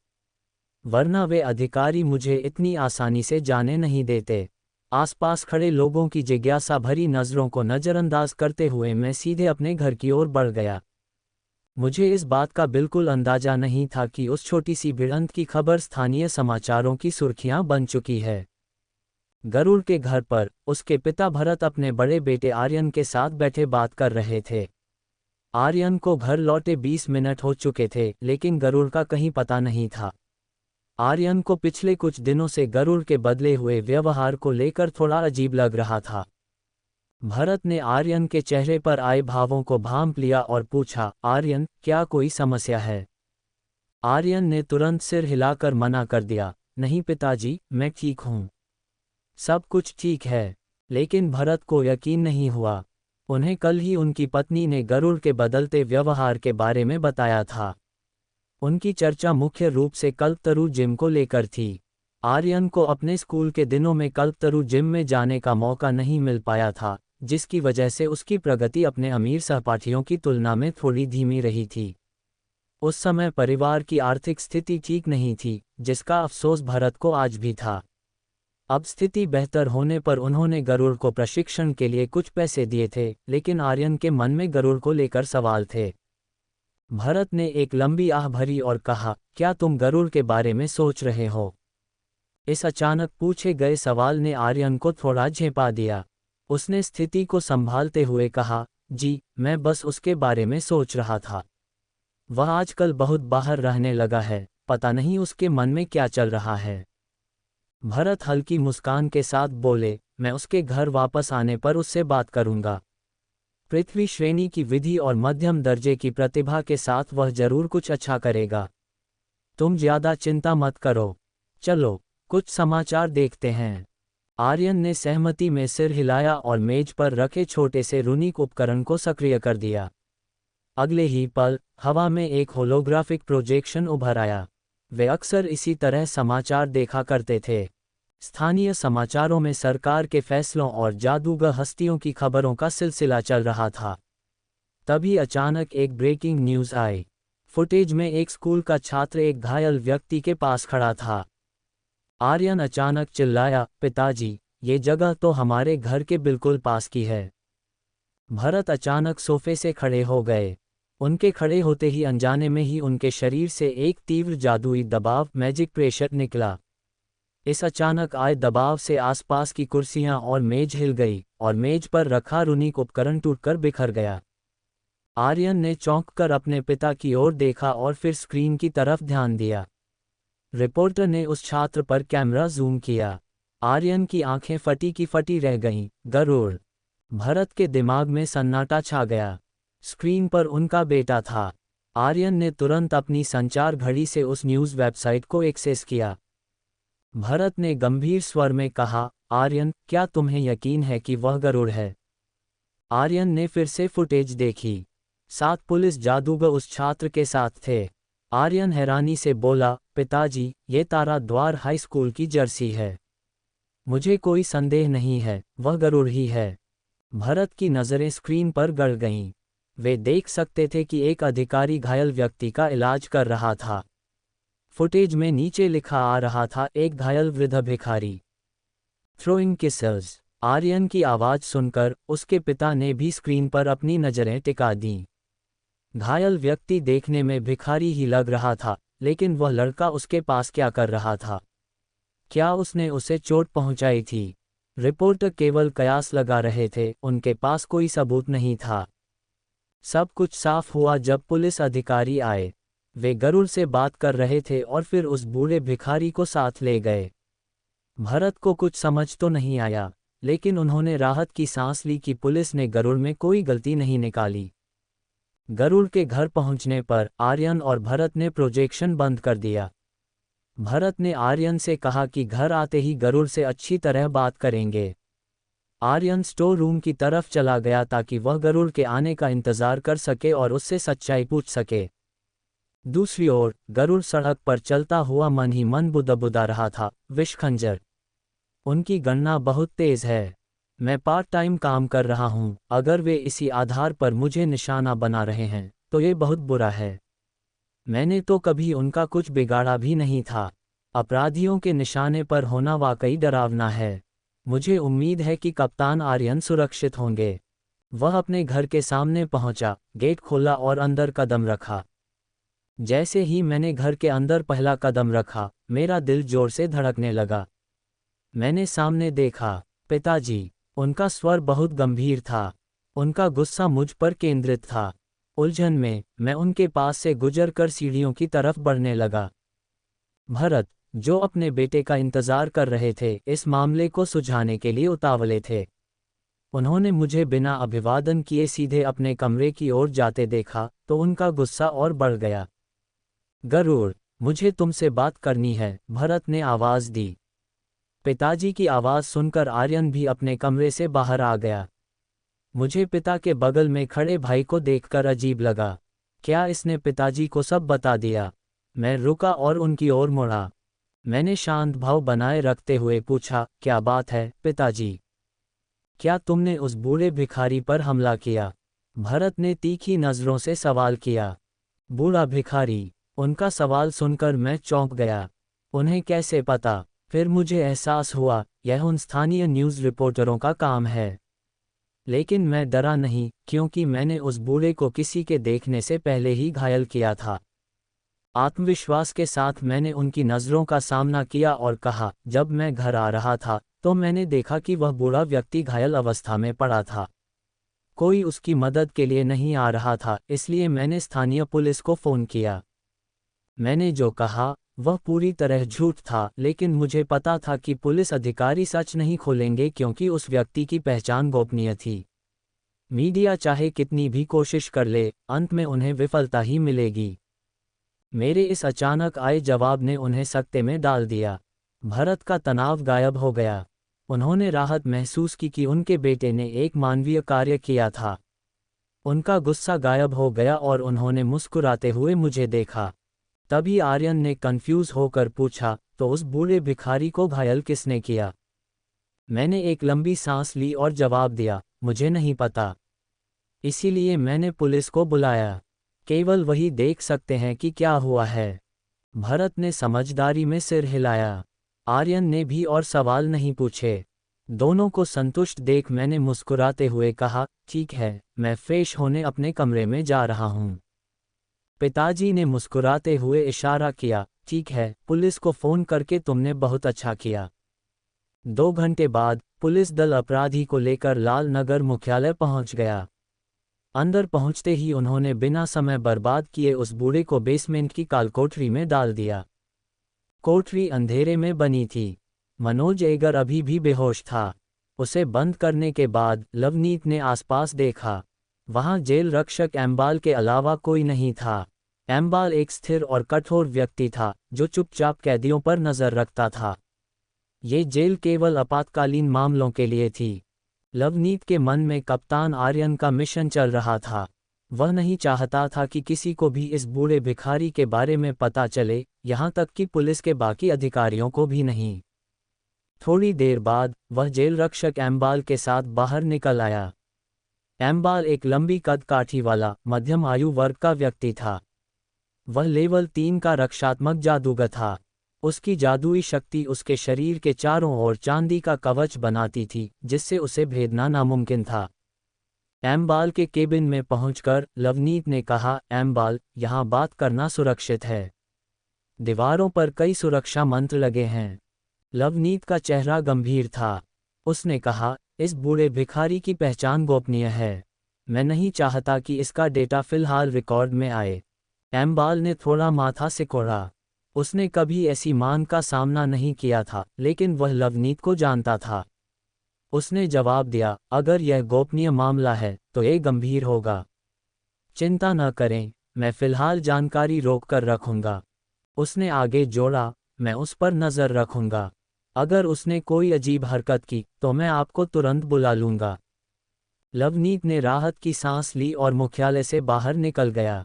वरना वे अधिकारी मुझे इतनी आसानी से जाने नहीं देते। आसपास खड़े लोगों की जिज्ञासा भरी नज़रों को नज़रअंदाज करते हुए मैं सीधे अपने घर की ओर बढ़ गया। मुझे इस बात का बिल्कुल अंदाजा नहीं था कि उस छोटी सी भिड़ंत की खबर स्थानीय समाचारों की सुर्खियां बन चुकी है। गरुड़ के घर पर उसके पिता भरत अपने बड़े बेटे आर्यन के साथ बैठे बात कर रहे थे। आर्यन को घर लौटे 20 मिनट हो चुके थे, लेकिन गरुड़ का कहीं पता नहीं था। आर्यन को पिछले कुछ दिनों से गरुड़ के बदले हुए व्यवहार को लेकर थोड़ा अजीब लग रहा था। भरत ने आर्यन के चेहरे पर आए भावों को भांप लिया और पूछा, आर्यन, क्या कोई समस्या है? आर्यन ने तुरंत सिर हिलाकर मना कर दिया, नहीं पिताजी, मैं ठीक हूँ। सब कुछ ठीक है। लेकिन भरत को यकीन नहीं हुआ। उन्हें कल ही उनकी पत्नी ने गरुड़ के बदलते व्यवहार के बारे में बताया था। उनकी चर्चा मुख्य रूप से कल्पतरु जिम को लेकर थी। आर्यन को अपने स्कूल के दिनों में कल्पतरु जिम में जाने का मौका नहीं मिल पाया था, जिसकी वजह से उसकी प्रगति अपने अमीर सहपाठियों की तुलना में थोड़ी धीमी रही थी। उस समय परिवार की आर्थिक स्थिति ठीक नहीं थी, जिसका अफसोस भरत को आज भी था। अब स्थिति बेहतर होने पर उन्होंने गरुड़ को प्रशिक्षण के लिए कुछ पैसे दिए थे, लेकिन आर्यन के मन में गरुड़ को लेकर सवाल थे। भरत ने एक लंबी आह भरी और कहा, क्या तुम गरुड़ के बारे में सोच रहे हो? इस अचानक पूछे गए सवाल ने आर्यन को थोड़ा झेंपा दिया। उसने स्थिति को संभालते हुए कहा, जी, मैं बस उसके बारे में सोच रहा था। वह आजकल बहुत बाहर रहने लगा है, पता नहीं उसके मन में क्या चल रहा है। भरत हल्की मुस्कान के साथ बोले, मैं उसके घर वापस आने पर उससे बात करूंगा। पृथ्वी श्रेणी की विधि और मध्यम दर्जे की प्रतिभा के साथ वह जरूर कुछ अच्छा करेगा। तुम ज्यादा चिंता मत करो। चलो, कुछ समाचार देखते हैं। आर्यन ने सहमति में सिर हिलाया और मेज पर रखे छोटे से रूनिक उपकरण को सक्रिय कर दिया। अगले ही पल हवा में एक होलोग्राफिक प्रोजेक्शन उभर आया। वे अक्सर इसी तरह समाचार देखा करते थे। स्थानीय समाचारों में सरकार के फैसलों और जादूगर हस्तियों की खबरों का सिलसिला चल रहा था। तभी अचानक एक ब्रेकिंग न्यूज़ आई। फुटेज में एक स्कूल का छात्र एक घायल व्यक्ति के पास खड़ा था। आर्यन अचानक चिल्लाया, पिताजी, ये जगह तो हमारे घर के बिल्कुल पास की है। भरत अचानक सोफे से खड़े हो गए। उनके खड़े होते ही अनजाने में ही उनके शरीर से एक तीव्र जादुई दबाव, मैजिक प्रेशर निकला। इस अचानक आए दबाव से आसपास की कुर्सियां और मेज हिल गई और मेज पर रखा रूनिक उपकरण टूटकर बिखर गया। आर्यन ने चौंककर अपने पिता की ओर देखा और फिर स्क्रीन की तरफ ध्यान दिया। रिपोर्टर ने उस छात्र पर कैमरा जूम किया। आर्यन की आंखें फटी की फटी रह गईं। गरुड़! भरत के दिमाग में सन्नाटा छा गया। स्क्रीन पर उनका बेटा था। आर्यन ने तुरंत अपनी संचार घड़ी से उस न्यूज़ वेबसाइट को एक्सेस किया। भरत ने गंभीर स्वर में कहा, आर्यन, क्या तुम्हें यकीन है कि वह गरुड़ है? आर्यन ने फिर से फुटेज देखी। 7 पुलिस जादूगर उस छात्र के साथ थे। आर्यन हैरानी से बोला, पिताजी, ये तारा द्वार हाई स्कूल की जर्सी है। मुझे कोई संदेह नहीं है, वह गरुड़ ही है। भरत की नज़रें स्क्रीन पर गड़ गईं। वे देख सकते थे कि एक अधिकारी घायल व्यक्ति का इलाज कर रहा था। फुटेज में नीचे लिखा आ रहा था, एक घायल वृद्ध भिखारी थ्रोइंग किसेस। आर्यन की आवाज़ सुनकर उसके पिता ने भी स्क्रीन पर अपनी नज़रें टिका दीं। घायल व्यक्ति देखने में भिखारी ही लग रहा था, लेकिन वह लड़का उसके पास क्या कर रहा था? क्या उसने उसे चोट पहुंचाई थी? रिपोर्टर केवल कयास लगा रहे थे, उनके पास कोई सबूत नहीं था। सब कुछ साफ हुआ जब पुलिस अधिकारी आए। वे गरुड़ से बात कर रहे थे और फिर उस बूढ़े भिखारी को साथ ले गए। भरत को कुछ समझ तो नहीं आया, लेकिन उन्होंने राहत की सांस ली कि पुलिस ने गरुड़ में कोई गलती नहीं निकाली। गरुड़ के घर पहुंचने पर आर्यन और भरत ने प्रोजेक्शन बंद कर दिया। भरत ने आर्यन से कहा कि घर आते ही गरुड़ से अच्छी तरह बात करेंगे। आर्यन स्टोर रूम की तरफ चला गया ताकि वह गरुड़ के आने का इंतजार कर सके और उससे सच्चाई पूछ सके। दूसरी ओर गरुड़ सड़क पर चलता हुआ मन ही मन बुदबुदा रहा था, विषखंजर। उनकी गणना बहुत तेज है। मैं पार्ट टाइम काम कर रहा हूँ, अगर वे इसी आधार पर मुझे निशाना बना रहे हैं तो ये बहुत बुरा है। मैंने तो कभी उनका कुछ बिगाड़ा भी नहीं था। अपराधियों के निशाने पर होना वाकई डरावना है। मुझे उम्मीद है कि कप्तान आर्यन सुरक्षित होंगे। वह अपने घर के सामने पहुंचा, गेट खोला और अंदर कदम रखा। जैसे ही मैंने घर के अंदर पहला कदम रखा, मेरा दिल जोर से धड़कने लगा। मैंने सामने देखा, पिताजी। उनका स्वर बहुत गंभीर था। उनका गुस्सा मुझ पर केंद्रित था। उलझन में मैं उनके पास से गुजरकर सीढ़ियों की तरफ बढ़ने लगा। भरत, जो अपने बेटे का इंतजार कर रहे थे, इस मामले को सुलझाने के लिए उतावले थे। उन्होंने मुझे बिना अभिवादन किए सीधे अपने कमरे की ओर जाते देखा तो उनका गुस्सा और बढ़ गया। गरुड़, मुझे तुमसे बात करनी है, भरत ने आवाज़ दी। पिताजी की आवाज़ सुनकर आर्यन भी अपने कमरे से बाहर आ गया। मुझे पिता के बगल में खड़े भाई को देखकर अजीब लगा। क्या इसने पिताजी को सब बता दिया? मैं रुका और उनकी ओर मुड़ा। मैंने शांत भाव बनाए रखते हुए पूछा, क्या बात है पिताजी? क्या तुमने उस बूढ़े भिखारी पर हमला किया? भरत ने तीखी नज़रों से सवाल किया। बूढ़ा भिखारी? उनका सवाल सुनकर मैं चौंक गया। उन्हें कैसे पता? फिर मुझे एहसास हुआ, यह उन स्थानीय न्यूज़ रिपोर्टरों का काम है। लेकिन मैं डरा नहीं, क्योंकि मैंने उस बूढ़े को किसी के देखने से पहले ही घायल किया था। आत्मविश्वास के साथ मैंने उनकी नज़रों का सामना किया और कहा, जब मैं घर आ रहा था तो मैंने देखा कि वह बूढ़ा व्यक्ति घायल अवस्था में पड़ा था। कोई उसकी मदद के लिए नहीं आ रहा था, इसलिए मैंने स्थानीय पुलिस को फ़ोन किया। मैंने जो कहा वह पूरी तरह झूठ था, लेकिन मुझे पता था कि पुलिस अधिकारी सच नहीं खोलेंगे क्योंकि उस व्यक्ति की पहचान गोपनीय थी। मीडिया चाहे कितनी भी कोशिश कर ले, अंत में उन्हें विफलता ही मिलेगी। मेरे इस अचानक आए जवाब ने उन्हें सकते में डाल दिया। भरत का तनाव गायब हो गया। उन्होंने राहत महसूस की कि उनके बेटे ने एक मानवीय कार्य किया था। उनका गुस्सा गायब हो गया और उन्होंने मुस्कुराते हुए मुझे देखा। तभी आर्यन ने कंफ्यूज होकर पूछा, तो उस बूढ़े भिखारी को घायल किसने किया? मैंने एक लंबी सांस ली और जवाब दिया, मुझे नहीं पता। इसीलिए मैंने पुलिस को बुलाया। केवल वही देख सकते हैं कि क्या हुआ है। भरत ने समझदारी में सिर हिलाया। आर्यन ने भी और सवाल नहीं पूछे। दोनों को संतुष्ट देख मैंने मुस्कुराते हुए कहा, ठीक है, मैं फ्रेश होने अपने कमरे में जा रहा हूँ। पिताजी ने मुस्कुराते हुए इशारा किया, ठीक है, पुलिस को फ़ोन करके तुमने बहुत अच्छा किया। 2 घंटे बाद पुलिस दल अपराधी को लेकर लाल नगर मुख्यालय पहुंच गया। अंदर पहुंचते ही उन्होंने बिना समय बर्बाद किए उस बूढ़े को बेसमेंट की कालकोठरी में डाल दिया। कोठरी अंधेरे में बनी थी। मनोज एगर अभी भी बेहोश था। उसे बंद करने के बाद लवनीत ने आसपास देखा। वहां जेल रक्षक एम्बाल के अलावा कोई नहीं था। एम्बाल एक स्थिर और कठोर व्यक्ति था जो चुपचाप कैदियों पर नजर रखता था। ये जेल केवल आपातकालीन मामलों के लिए थी। लवनीत के मन में कप्तान आर्यन का मिशन चल रहा था। वह नहीं चाहता था कि किसी को भी इस बूढ़े भिखारी के बारे में पता चले, यहाँ तक कि पुलिस के बाकी अधिकारियों को भी नहीं। थोड़ी देर बाद वह जेल रक्षक एम्बाल के साथ बाहर निकल आया। एम्बाल एक लंबी कद काठी वाला मध्यम आयु वर्ग का व्यक्ति था। वह लेवल 3 का रक्षात्मक जादूगर था। उसकी जादुई शक्ति उसके शरीर के चारों ओर चांदी का कवच बनाती थी, जिससे उसे भेदना नामुमकिन था। एम्बाल के केबिन में पहुंचकर लवनीत ने कहा, एम्बाल, यहाँ बात करना सुरक्षित है। दीवारों पर कई सुरक्षा मंत्र लगे हैं। लवनीत का चेहरा गंभीर था। उसने कहा, इस बूढ़े भिखारी की पहचान गोपनीय है। मैं नहीं चाहता कि इसका डेटा फिलहाल रिकॉर्ड में आए। एम्बाल ने थोड़ा माथा सिकोड़ा। उसने कभी ऐसी मान का सामना नहीं किया था, लेकिन वह लवनीत को जानता था। उसने जवाब दिया, अगर यह गोपनीय मामला है तो ये गंभीर होगा। चिंता न करें, मैं फिलहाल जानकारी रोक कर रखूंगा। उसने आगे जोड़ा, मैं उस पर नज़र रखूंगा। अगर उसने कोई अजीब हरकत की तो मैं आपको तुरंत बुला लूंगा। लवनीत ने राहत की सांस ली और मुख्यालय से बाहर निकल गया।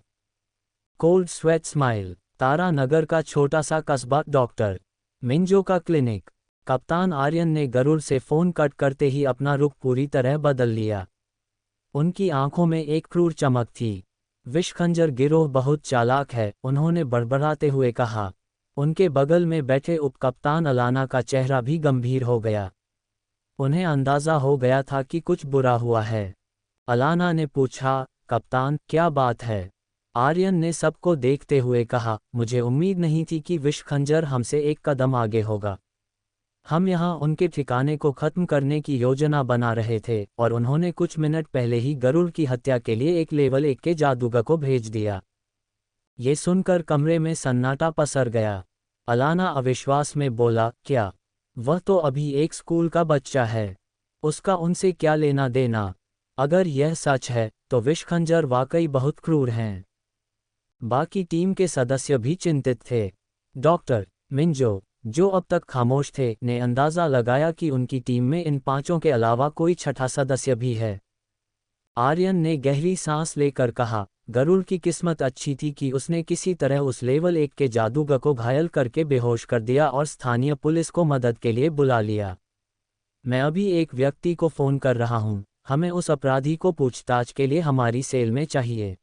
Cold sweat smile. Tara Nagar का छोटा सा कस्बा, डॉक्टर मिंजो का क्लिनिक। कप्तान आर्यन ने गरुड़ से फोन कट करते ही अपना रुख पूरी तरह बदल लिया। उनकी आंखों में एक क्रूर चमक थी। विषखंजर गिरोह बहुत चालाक है, उन्होंने बड़बड़ाते हुए कहा। उनके बगल में बैठे उपकप्तान अलाना का चेहरा भी गंभीर हो गया। उन्हें अंदाजा हो गया था कि कुछ बुरा हुआ है। अलाना ने पूछा, कप्तान, क्या बात है? आर्यन ने सबको देखते हुए कहा, मुझे उम्मीद नहीं थी कि विषखंजर हमसे एक कदम आगे होगा। हम यहाँ उनके ठिकाने को खत्म करने की योजना बना रहे थे और उन्होंने कुछ मिनट पहले ही गरुड़ की हत्या के लिए एक लेवल 1 के जादूगर को भेज दिया। ये सुनकर कमरे में सन्नाटा पसर गया। अलाना अविश्वास में बोला, क्या? वह तो अभी एक स्कूल का बच्चा है। उसका उनसे क्या लेना देना? अगर यह सच है तो विषखंजर वाकई बहुत क्रूर हैं। बाकी टीम के सदस्य भी चिंतित थे। डॉक्टर मिंजो, जो अब तक खामोश थे, ने अंदाजा लगाया कि उनकी टीम में इन 5 के अलावा कोई छठा सदस्य भी है। आर्यन ने गहरी सांस लेकर कहा, गरुड़ की किस्मत अच्छी थी कि उसने किसी तरह उस लेवल 1 के जादूगर को घायल करके बेहोश कर दिया और स्थानीय पुलिस को मदद के लिए बुला लिया। मैं अभी एक व्यक्ति को फ़ोन कर रहा हूँ, हमें उस अपराधी को पूछताछ के लिए हमारी सेल में चाहिए।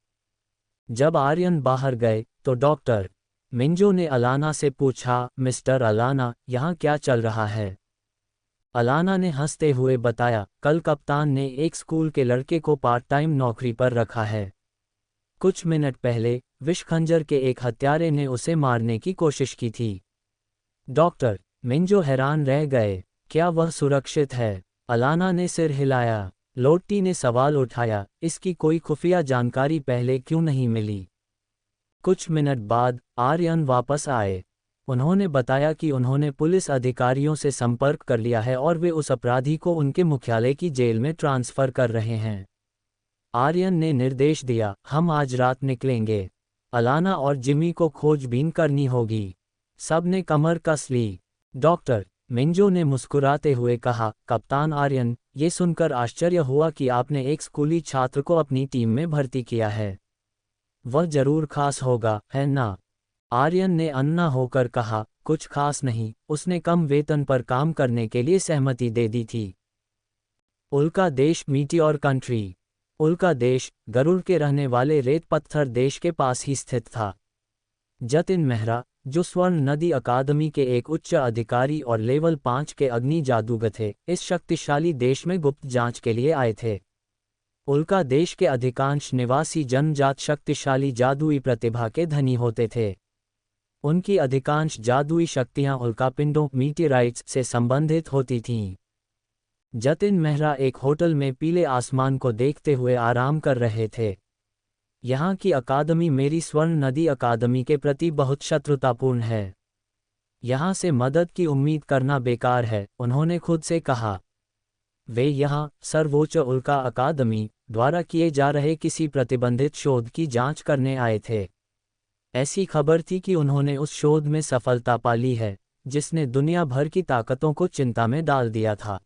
जब आर्यन बाहर गए तो डॉक्टर मिंजो ने अलाना से पूछा, मिस्टर अलाना, यहाँ क्या चल रहा है? अलाना ने हंसते हुए बताया, कल कप्तान ने एक स्कूल के लड़के को पार्ट टाइम नौकरी पर रखा है। कुछ मिनट पहले विषखंजर के एक हत्यारे ने उसे मारने की कोशिश की थी। डॉक्टर मिंजो हैरान रह गए, क्या वह सुरक्षित है? अलाना ने सिर हिलाया। लोट्टी ने सवाल उठाया, इसकी कोई खुफिया जानकारी पहले क्यों नहीं मिली? कुछ मिनट बाद आर्यन वापस आए। उन्होंने बताया कि उन्होंने पुलिस अधिकारियों से संपर्क कर लिया है और वे उस अपराधी को उनके मुख्यालय की जेल में ट्रांसफ़र कर रहे हैं। आर्यन ने निर्देश दिया, हम आज रात निकलेंगे। अलाना और जिमी को खोजबीन करनी होगी। सब ने कमर कस ली। डॉक्टर मिंजो ने मुस्कुराते हुए कहा, कप्तान आर्यन, ये सुनकर आश्चर्य हुआ कि आपने एक स्कूली छात्र को अपनी टीम में भर्ती किया है। वह जरूर खास होगा, है ना? आर्यन ने अन्ना होकर कहा, कुछ खास नहीं, उसने कम वेतन पर काम करने के लिए सहमति दे दी थी। उल्का देश, मीटियोर कंट्री। उल्का देश गरुड़ के रहने वाले रेत पत्थर देश के पास ही स्थित था। जतिन मेहरा, जो स्वर्ण नदी अकादमी के एक उच्च अधिकारी और लेवल 5 के अग्नि जादूगर थे, इस शक्तिशाली देश में गुप्त जांच के लिए आए थे। उल्का देश के अधिकांश निवासी जनजात शक्तिशाली जादुई प्रतिभा के धनी होते थे। उनकी अधिकांश जादुई शक्तियां उल्कापिंडों, मीटियोराइट्स से संबंधित होती थीं। जतिन मेहरा एक होटल में पीले आसमान को देखते हुए आराम कर रहे थे। यहाँ की अकादमी मेरी स्वर्ण नदी अकादमी के प्रति बहुत शत्रुतापूर्ण है। यहाँ से मदद की उम्मीद करना बेकार है, उन्होंने खुद से कहा। वे यहाँ सर्वोच्च उल्का अकादमी द्वारा किए जा रहे किसी प्रतिबंधित शोध की जांच करने आए थे। ऐसी खबर थी कि उन्होंने उस शोध में सफलता पा ली है जिसने दुनिया भर की ताकतों को चिंता में डाल दिया था।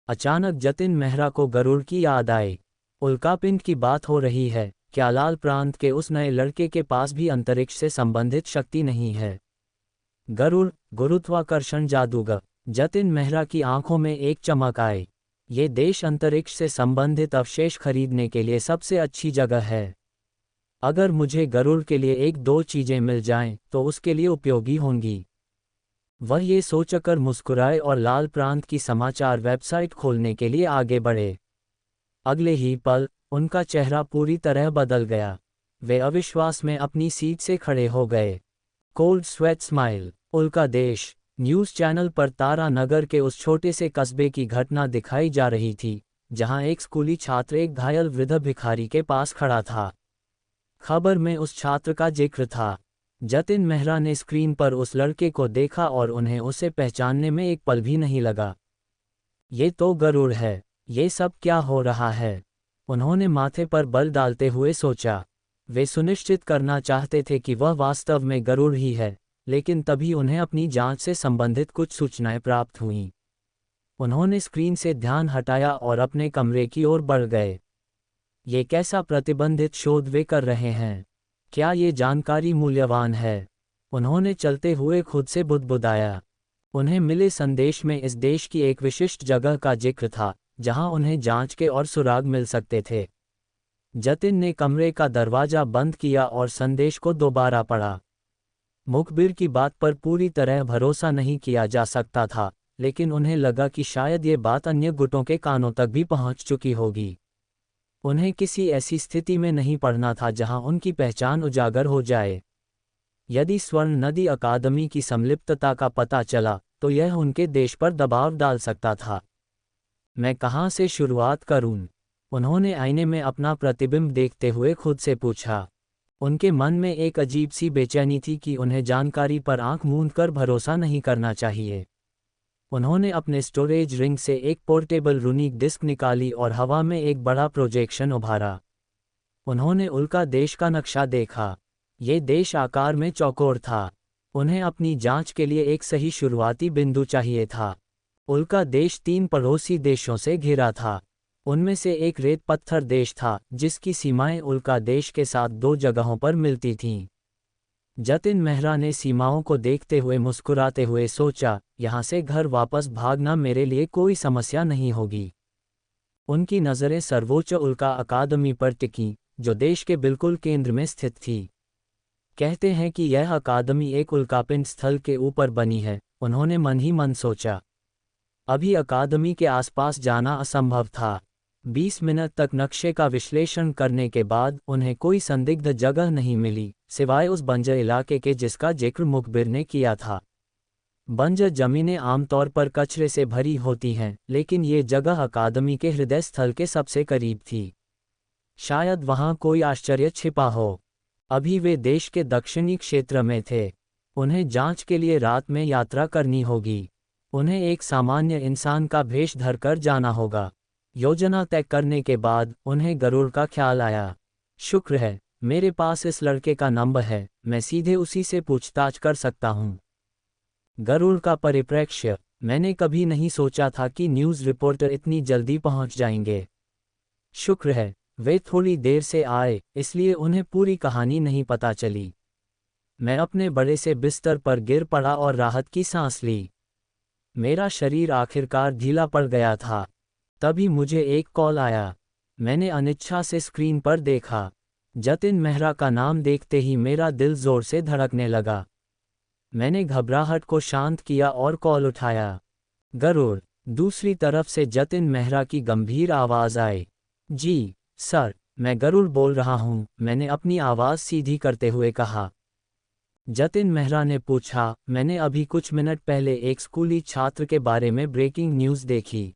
अचानक जतिन मेहरा को गरुड़ की याद आई। उल्कापिंड की बात हो रही है, क्या लाल प्रांत के उस नए लड़के के पास भी अंतरिक्ष से संबंधित शक्ति नहीं है? गरुड़, गुरुत्वाकर्षण जादूगर। जतिन मेहरा की आंखों में एक चमक आई। ये देश अंतरिक्ष से संबंधित अवशेष खरीदने के लिए सबसे अच्छी जगह है। अगर मुझे गरुड़ के लिए एक दो चीजें मिल जाएं तो उसके लिए उपयोगी होंगी। वह ये सोचकर मुस्कुराए और लाल प्रांत की समाचार वेबसाइट खोलने के लिए आगे बढ़े। अगले ही पल उनका चेहरा पूरी तरह बदल गया। वे अविश्वास में अपनी सीट से खड़े हो गए। Cold sweat smile. उल्का देश न्यूज़ चैनल पर तारा नगर के उस छोटे से कस्बे की घटना दिखाई जा रही थी जहां एक स्कूली छात्र एक घायल वृद्ध भिखारी के पास खड़ा था। खबर में उस छात्र का जिक्र था। जतिन मेहरा ने स्क्रीन पर उस लड़के को देखा और उन्हें उसे पहचानने में एक पल भी नहीं लगा। ये तो गरुड़ है, ये सब क्या हो रहा है? उन्होंने माथे पर बल डालते हुए सोचा। वे सुनिश्चित करना चाहते थे कि वह वास्तव में गरुड़ ही है, लेकिन तभी उन्हें अपनी जांच से संबंधित कुछ सूचनाएं प्राप्त हुईं। उन्होंने स्क्रीन से ध्यान हटाया और अपने कमरे की ओर बढ़ गए। ये कैसा प्रतिबंधित शोध वे कर रहे हैं? क्या ये जानकारी मूल्यवान है? उन्होंने चलते हुए खुद से बुदबुदाया। उन्हें मिले संदेश में इस देश की एक विशिष्ट जगह का जिक्र था जहां उन्हें जांच के और सुराग मिल सकते थे। जतिन ने कमरे का दरवाजा बंद किया और संदेश को दोबारा पढ़ा। मुखबिर की बात पर पूरी तरह भरोसा नहीं किया जा सकता था, लेकिन उन्हें लगा कि शायद ये बात अन्य गुटों के कानों तक भी पहुंच चुकी होगी। उन्हें किसी ऐसी स्थिति में नहीं पढ़ना था जहां उनकी पहचान उजागर हो जाए। यदि स्वर्ण नदी अकादमी की संलिप्तता का पता चला तो यह उनके देश पर दबाव डाल सकता था। मैं कहां से शुरुआत करूं? उन्होंने आईने में अपना प्रतिबिंब देखते हुए खुद से पूछा। उनके मन में एक अजीब सी बेचैनी थी कि उन्हें जानकारी पर आंख मूंदकर भरोसा नहीं करना चाहिए। उन्होंने अपने स्टोरेज रिंग से एक पोर्टेबल रूनिक डिस्क निकाली और हवा में एक बड़ा प्रोजेक्शन उभारा। उन्होंने उल्का देश का नक्शा देखा। ये देश आकार में चौकोर था। उन्हें अपनी जांच के लिए एक सही शुरुआती बिंदु चाहिए था। उल्का देश 3 पड़ोसी देशों से घिरा था। उनमें से एक रेत पत्थर देश था जिसकी सीमाएं उल्का देश के साथ 2 जगहों पर मिलती थीं। जतिन मेहरा ने सीमाओं को देखते हुए मुस्कुराते हुए सोचा, यहाँ से घर वापस भागना मेरे लिए कोई समस्या नहीं होगी। उनकी नज़रें सर्वोच्च उल्का अकादमी पर टिकीं, जो देश के बिल्कुल केंद्र में स्थित थी। कहते हैं कि यह अकादमी एक उल्कापिंड स्थल के ऊपर बनी है, उन्होंने मन ही मन सोचा। अभी अकादमी के आसपास जाना असंभव था। 20 मिनट तक नक्शे का विश्लेषण करने के बाद उन्हें कोई संदिग्ध जगह नहीं मिली, सिवाय उस बंजर इलाके के जिसका जिक्र मुखबिर ने किया था। बंजर जमीनें आमतौर पर कचरे से भरी होती हैं, लेकिन ये जगह अकादमी के हृदय स्थल के सबसे करीब थी। शायद वहाँ कोई आश्चर्य छिपा हो। अभी वे देश के दक्षिणी क्षेत्र में थे। उन्हें जांच के लिए रात में यात्रा करनी होगी। उन्हें एक सामान्य इंसान का भेष धरकर जाना होगा। योजना तय करने के बाद उन्हें गरुड़ का ख्याल आया। शुक्र है, मेरे पास इस लड़के का नंबर है, मैं सीधे उसी से पूछताछ कर सकता हूँ। गरुड़ का परिप्रेक्ष्य। मैंने कभी नहीं सोचा था कि न्यूज़ रिपोर्टर इतनी जल्दी पहुँच जाएंगे। शुक्र है, वे थोड़ी देर से आए, इसलिए उन्हें पूरी कहानी नहीं पता चली। मैं अपने बड़े से बिस्तर पर गिर पड़ा और राहत की सांस ली। मेरा शरीर आखिरकार ढीला पड़ गया था। तभी मुझे एक कॉल आया। मैंने अनिच्छा से स्क्रीन पर देखा। जतिन मेहरा का नाम देखते ही मेरा दिल जोर से धड़कने लगा। मैंने घबराहट को शांत किया और कॉल उठाया। गरुड़। दूसरी तरफ से जतिन मेहरा की गंभीर आवाज़ आई। जी सर, मैं गरुड़ बोल रहा हूँ, मैंने अपनी आवाज़ सीधी करते हुए कहा। जतिन मेहरा ने पूछा, मैंने अभी कुछ मिनट पहले एक स्कूली छात्र के बारे में ब्रेकिंग न्यूज़ देखी।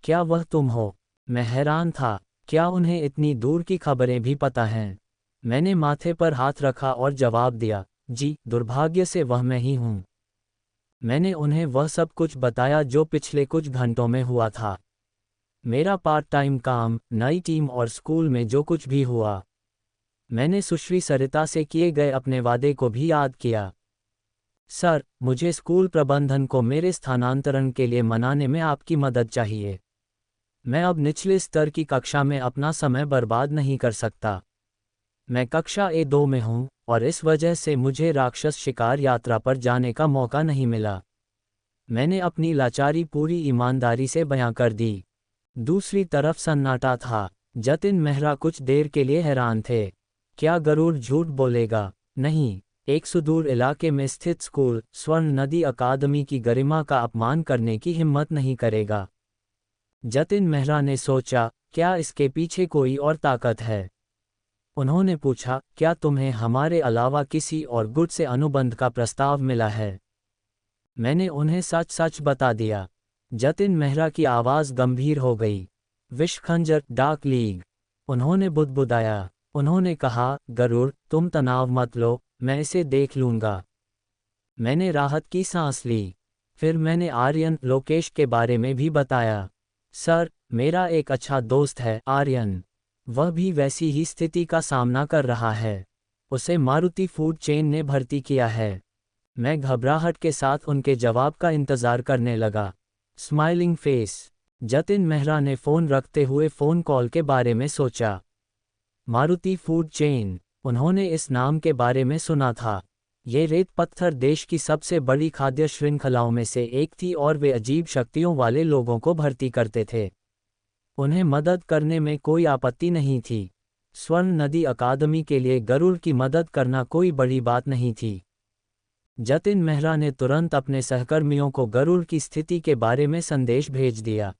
क्या वह तुम हो? मैं हैरान था। क्या उन्हें इतनी दूर की खबरें भी पता हैं? मैंने माथे पर हाथ रखा और जवाब दिया, जी, दुर्भाग्य से वह मैं ही हूँ। मैंने उन्हें वह सब कुछ बताया जो पिछले कुछ घंटों में हुआ था। मेरा पार्ट टाइम काम, नई टीम और स्कूल में जो कुछ भी हुआ। मैंने सुश्री सरिता से किए गए अपने वादे को भी याद किया। सर, मुझे स्कूल प्रबंधन को मेरे स्थानांतरण के लिए मनाने में आपकी मदद चाहिए। मैं अब निचले स्तर की कक्षा में अपना समय बर्बाद नहीं कर सकता। मैं कक्षा A2 में हूँ और इस वजह से मुझे राक्षस शिकार यात्रा पर जाने का मौका नहीं मिला। मैंने अपनी लाचारी पूरी ईमानदारी से बयां कर दी। दूसरी तरफ सन्नाटा था। जतिन मेहरा कुछ देर के लिए हैरान थे। क्या गरुड़ झूठ बोलेगा? नहीं, एक सुदूर इलाके में स्थित स्कूल स्वर्ण नदी अकादमी की गरिमा का अपमान करने की हिम्मत नहीं करेगा। जतिन मेहरा ने सोचा, क्या इसके पीछे कोई और ताकत है? उन्होंने पूछा, क्या तुम्हें हमारे अलावा किसी और गुट से अनुबंध का प्रस्ताव मिला है? मैंने उन्हें सच सच बता दिया। जतिन मेहरा की आवाज़ गंभीर हो गई। विषखंजर, डाक लीग। उन्होंने बुदबुदाया। उन्होंने कहा, गरुड़, तुम तनाव मत लो, मैं इसे देख लूँगा। मैंने राहत की सांस ली। फिर मैंने आर्यन, लोकेश के बारे में भी बताया। सर, मेरा एक अच्छा दोस्त है आर्यन। वह भी वैसी ही स्थिति का सामना कर रहा है। उसे मारुति फूड चेन ने भर्ती किया है। मैं घबराहट के साथ उनके जवाब का इंतज़ार करने लगा। Smiling face. जतिन मेहरा ने फ़ोन रखते हुए फ़ोन कॉल के बारे में सोचा। मारुति फूड चेन, उन्होंने इस नाम के बारे में सुना था। ये रेत पत्थर देश की सबसे बड़ी खाद्य श्रृंखलाओं में से एक थी और वे अजीब शक्तियों वाले लोगों को भर्ती करते थे। उन्हें मदद करने में कोई आपत्ति नहीं थी। स्वर्ण नदी अकादमी के लिए गरुड़ की मदद करना कोई बड़ी बात नहीं थी। जतिन मेहरा ने तुरंत अपने सहकर्मियों को गरुड़ की स्थिति के बारे में संदेश भेज दिया।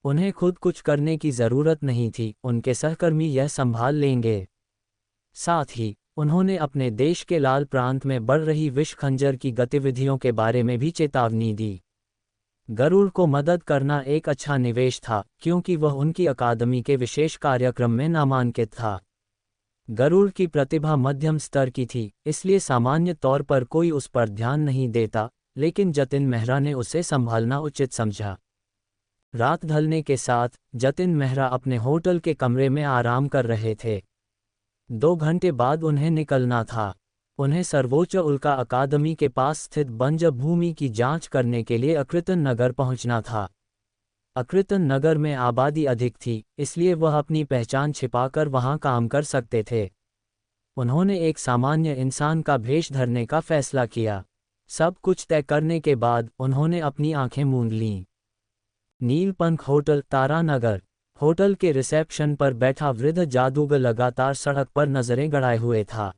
उन्हें खुद कुछ करने की ज़रूरत नहीं थी, उनके सहकर्मी यह संभाल लेंगे। साथ ही उन्होंने अपने देश के लाल प्रांत में बढ़ रही विषखंजर की गतिविधियों के बारे में भी चेतावनी दी। गरुड़ को मदद करना एक अच्छा निवेश था, क्योंकि वह उनकी अकादमी के विशेष कार्यक्रम में नामांकित था। गरुड़ की प्रतिभा मध्यम स्तर की थी, इसलिए सामान्य तौर पर कोई उस पर ध्यान नहीं देता, लेकिन जतिन मेहरा ने उसे संभालना उचित समझा। रात ढलने के साथ जतिन मेहरा अपने होटल के कमरे में आराम कर रहे थे। 2 घंटे बाद उन्हें निकलना था। उन्हें सर्वोच्च उल्का अकादमी के पास स्थित बंजर भूमि की जांच करने के लिए अकृतन नगर पहुंचना था। अकृतन नगर में आबादी अधिक थी, इसलिए वह अपनी पहचान छिपाकर वहां काम कर सकते थे। उन्होंने एक सामान्य इंसान का भेष धरने का फैसला किया। सब कुछ तय करने के बाद उन्होंने अपनी आंखें मूंद लीं। नीलपंख होटल, तारानगर। होटल के रिसेप्शन पर बैठा वृद्ध जादूगर लगातार सड़क पर नजरें गड़ाए हुए था।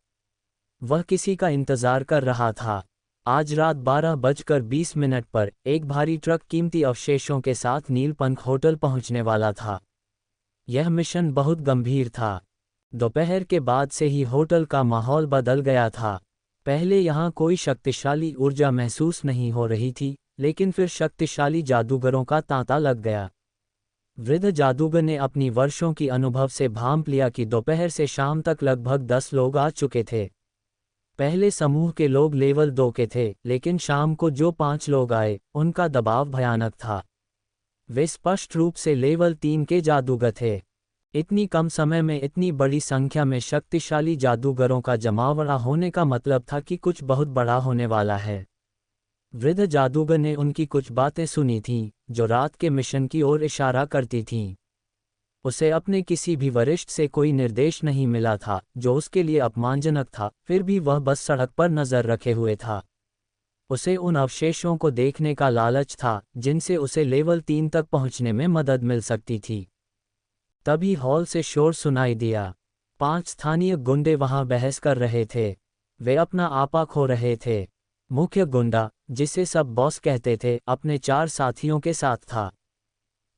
वह किसी का इंतजार कर रहा था। आज रात 12:20 पर एक भारी ट्रक कीमती अवशेषों के साथ नीलपंख होटल पहुंचने वाला था। यह मिशन बहुत गंभीर था। दोपहर के बाद से ही होटल का माहौल बदल गया था। पहले यहाँ कोई शक्तिशाली ऊर्जा महसूस नहीं हो रही थी, लेकिन फिर शक्तिशाली जादूगरों का तांता लग गया। वृद्ध जादूगर ने अपनी वर्षों की अनुभव से भांप लिया कि दोपहर से शाम तक लगभग 10 लोग आ चुके थे। पहले समूह के लोग लेवल 2 के थे, लेकिन शाम को जो 5 लोग आए, उनका दबाव भयानक था। वे स्पष्ट रूप से लेवल 3 के जादूगर थे। इतनी कम समय में इतनी बड़ी संख्या में शक्तिशाली जादूगरों का जमावड़ा होने का मतलब था कि कुछ बहुत बड़ा होने वाला है। वृद्ध जादूगर ने उनकी कुछ बातें सुनी थीं, जो रात के मिशन की ओर इशारा करती थीं। उसे अपने किसी भी वरिष्ठ से कोई निर्देश नहीं मिला था, जो उसके लिए अपमानजनक था, फिर भी वह बस सड़क पर नजर रखे हुए था। उसे उन अवशेषों को देखने का लालच था, जिनसे उसे लेवल 3 तक पहुंचने में मदद मिल सकती थी। तभी हॉल से शोर सुनाई दिया। 5 स्थानीय गुंडे वहां बहस कर रहे थे। वे अपना आपा खो रहे थे। मुख्य गुंडा, जिसे सब बॉस कहते थे, अपने 4 साथियों के साथ था।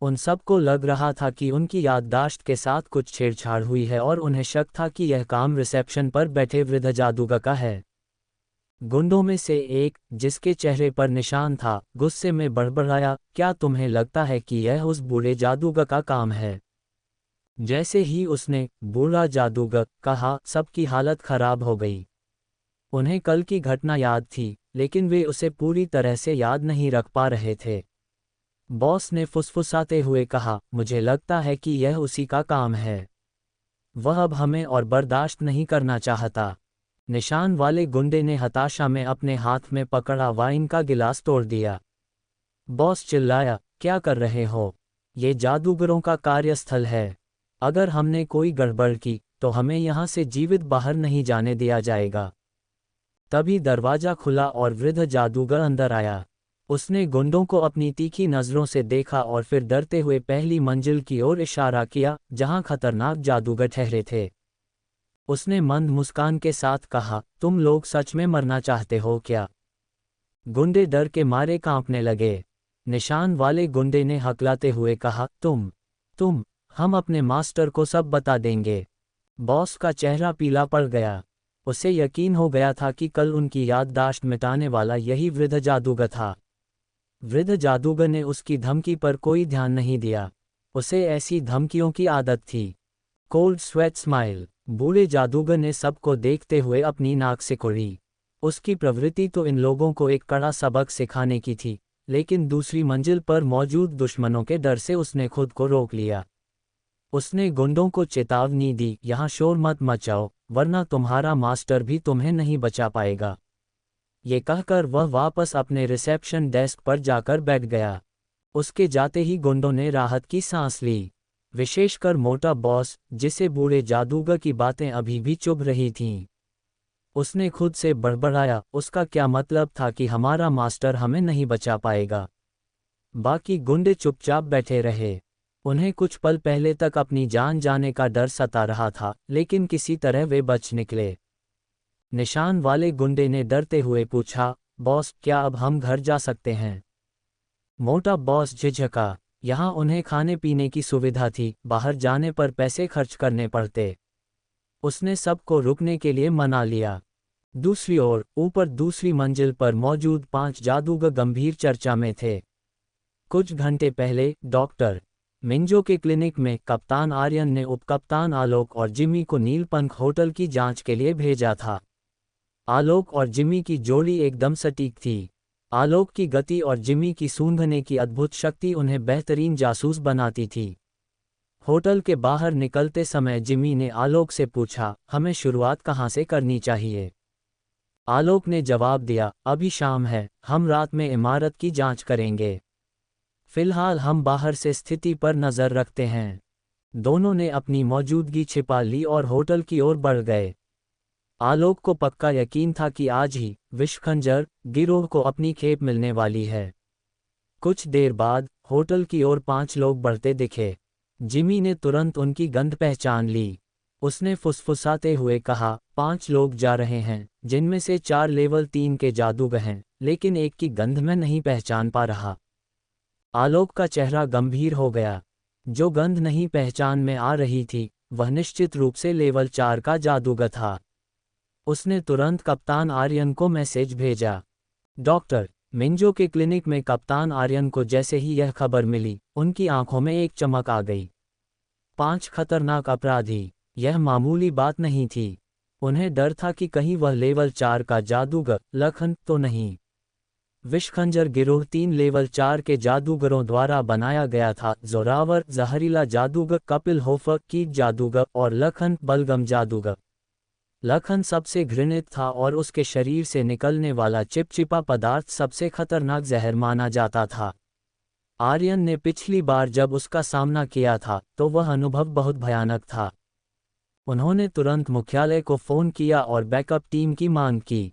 उन सबको लग रहा था कि उनकी याददाश्त के साथ कुछ छेड़छाड़ हुई है और उन्हें शक था कि यह काम रिसेप्शन पर बैठे वृद्ध जादूगर का है। गुंडों में से एक, जिसके चेहरे पर निशान था, गुस्से में बड़बड़ाया, क्या तुम्हें लगता है कि यह उस बूढ़े जादूगर का काम है? जैसे ही उसने बूढ़ा जादूगर कहा, सबकी हालत खराब हो गई। उन्हें कल की घटना याद थी, लेकिन वे उसे पूरी तरह से याद नहीं रख पा रहे थे। बॉस ने फुसफुसाते हुए कहा, मुझे लगता है कि यह उसी का काम है। वह अब हमें और बर्दाश्त नहीं करना चाहता। निशान वाले गुंडे ने हताशा में अपने हाथ में पकड़ा वाइन का गिलास तोड़ दिया। बॉस चिल्लाया, क्या कर रहे हो? ये जादूगरों का कार्यस्थल है। अगर हमने कोई गड़बड़ की तो हमें यहाँ से जीवित बाहर नहीं जाने दिया जाएगा। तभी दरवाजा खुला और वृद्ध जादूगर अंदर आया। उसने गुंडों को अपनी तीखी नज़रों से देखा और फिर डरते हुए पहली मंजिल की ओर इशारा किया, जहां खतरनाक जादूगर ठहरे थे। उसने मंद मुस्कान के साथ कहा, तुम लोग सच में मरना चाहते हो क्या? गुंडे डर के मारे कांपने लगे। निशान वाले गुंडे ने हकलाते हुए कहा, तुम, हम अपने मास्टर को सब बता देंगे। बॉस का चेहरा पीला पड़ गया। उसे यकीन हो गया था कि कल उनकी याददाश्त मिटाने वाला यही वृद्ध जादूगर था। वृद्ध जादूगर ने उसकी धमकी पर कोई ध्यान नहीं दिया। उसे ऐसी धमकियों की आदत थी। Cold sweat smile. बूढ़े जादूगर ने सबको देखते हुए अपनी नाक सिकुड़ी। उसकी प्रवृत्ति तो इन लोगों को एक कड़ा सबक सिखाने की थी, लेकिन दूसरी मंजिल पर मौजूद दुश्मनों के डर से उसने खुद को रोक लिया। उसने गुंडों को चेतावनी दी, यहाँ शोर मत मचाओ, वरना तुम्हारा मास्टर भी तुम्हें नहीं बचा पाएगा। ये कहकर वह वापस अपने रिसेप्शन डेस्क पर जाकर बैठ गया। उसके जाते ही गुंडों ने राहत की सांस ली, विशेषकर मोटा बॉस, जिसे बूढ़े जादूगर की बातें अभी भी चुभ रही थीं। उसने खुद से बड़बड़ाया, उसका क्या मतलब था कि हमारा मास्टर हमें नहीं बचा पाएगा। बाकी गुंडे चुपचाप बैठे रहे। उन्हें कुछ पल पहले तक अपनी जान जाने का डर सता रहा था, लेकिन किसी तरह वे बच निकले। निशान वाले गुंडे ने डरते हुए पूछा, बॉस, क्या अब हम घर जा सकते हैं? मोटा बॉस झिझका। यहाँ उन्हें खाने पीने की सुविधा थी, बाहर जाने पर पैसे खर्च करने पड़ते। उसने सबको रुकने के लिए मना लिया। दूसरी ओर, ऊपर दूसरी मंजिल पर मौजूद 5 जादूगर गंभीर चर्चा में थे। कुछ घंटे पहले डॉक्टर मिंजो के क्लिनिक में कप्तान आर्यन ने उपकप्तान आलोक और जिमी को नीलपंख होटल की जांच के लिए भेजा था। आलोक और जिमी की जोड़ी एकदम सटीक थी। आलोक की गति और जिमी की सूंघने की अद्भुत शक्ति उन्हें बेहतरीन जासूस बनाती थी। होटल के बाहर निकलते समय जिमी ने आलोक से पूछा, हमें शुरुआत कहाँ से करनी चाहिए? आलोक ने जवाब दिया, अभी शाम है, हम रात में इमारत की जांच करेंगे। फिलहाल हम बाहर से स्थिति पर नज़र रखते हैं। दोनों ने अपनी मौजूदगी छिपा ली और होटल की ओर बढ़ गए। आलोक को पक्का यकीन था कि आज ही विषखंजर गिरोह को अपनी खेप मिलने वाली है। कुछ देर बाद होटल की ओर 5 लोग बढ़ते दिखे। जिमी ने तुरंत उनकी गंध पहचान ली। उसने फुसफुसाते हुए कहा, 5 लोग जा रहे हैं, जिनमें से 4 लेवल 3 के जादूगर हैं, लेकिन एक की गंध मैं नहीं पहचान पा रहा। आलोक का चेहरा गंभीर हो गया। जो गंध नहीं पहचान में आ रही थी, वह निश्चित रूप से लेवल 4 का जादूगर था। उसने तुरंत कप्तान आर्यन को मैसेज भेजा। डॉक्टर मिंजो के क्लिनिक में कप्तान आर्यन को जैसे ही यह खबर मिली, उनकी आंखों में एक चमक आ गई। 5 खतरनाक अपराधी, यह मामूली बात नहीं थी। उन्हें डर था कि कहीं वह लेवल 4 का जादूगर लखन तो नहीं। विषखंजर गिरोह 3 लेवल 4 के जादूगरों द्वारा बनाया गया था। जोरावर जहरीला जादूगर कपिल होफर कीट जादूगर और लखन बलगम जादूगर। लखन सबसे घृणित था और उसके शरीर से निकलने वाला चिपचिपा पदार्थ सबसे खतरनाक जहर माना जाता था। आर्यन ने पिछली बार जब उसका सामना किया था तो वह अनुभव बहुत भयानक था। उन्होंने तुरंत मुख्यालय को फ़ोन किया और बैकअप टीम की मांग की।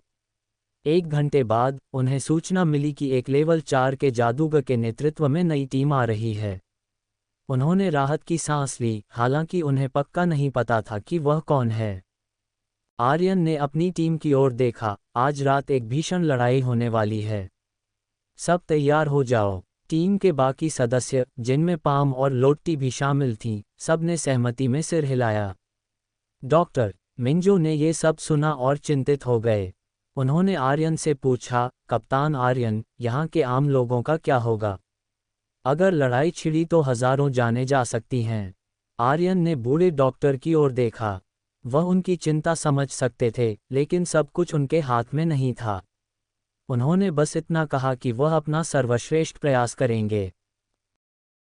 1 घंटे बाद उन्हें सूचना मिली कि एक लेवल 4 के जादूगर के नेतृत्व में नई टीम आ रही है। उन्होंने राहत की सांस ली, हालांकि उन्हें पक्का नहीं पता था कि वह कौन है। आर्यन ने अपनी टीम की ओर देखा, आज रात एक भीषण लड़ाई होने वाली है। सब तैयार हो जाओ। टीम के बाकी सदस्य, जिनमें पाम और लोट्टी भी शामिल थीं, सब ने सहमति में सिर हिलाया। डॉक्टर मिंजो ने ये सब सुना और चिंतित हो गए। उन्होंने आर्यन से पूछा, कप्तान आर्यन, यहाँ के आम लोगों का क्या होगा? अगर लड़ाई छिड़ी तो हजारों जानें जा सकती हैं। आर्यन ने बूढ़े डॉक्टर की ओर देखा। वह उनकी चिंता समझ सकते थे, लेकिन सब कुछ उनके हाथ में नहीं था। उन्होंने बस इतना कहा कि वह अपना सर्वश्रेष्ठ प्रयास करेंगे।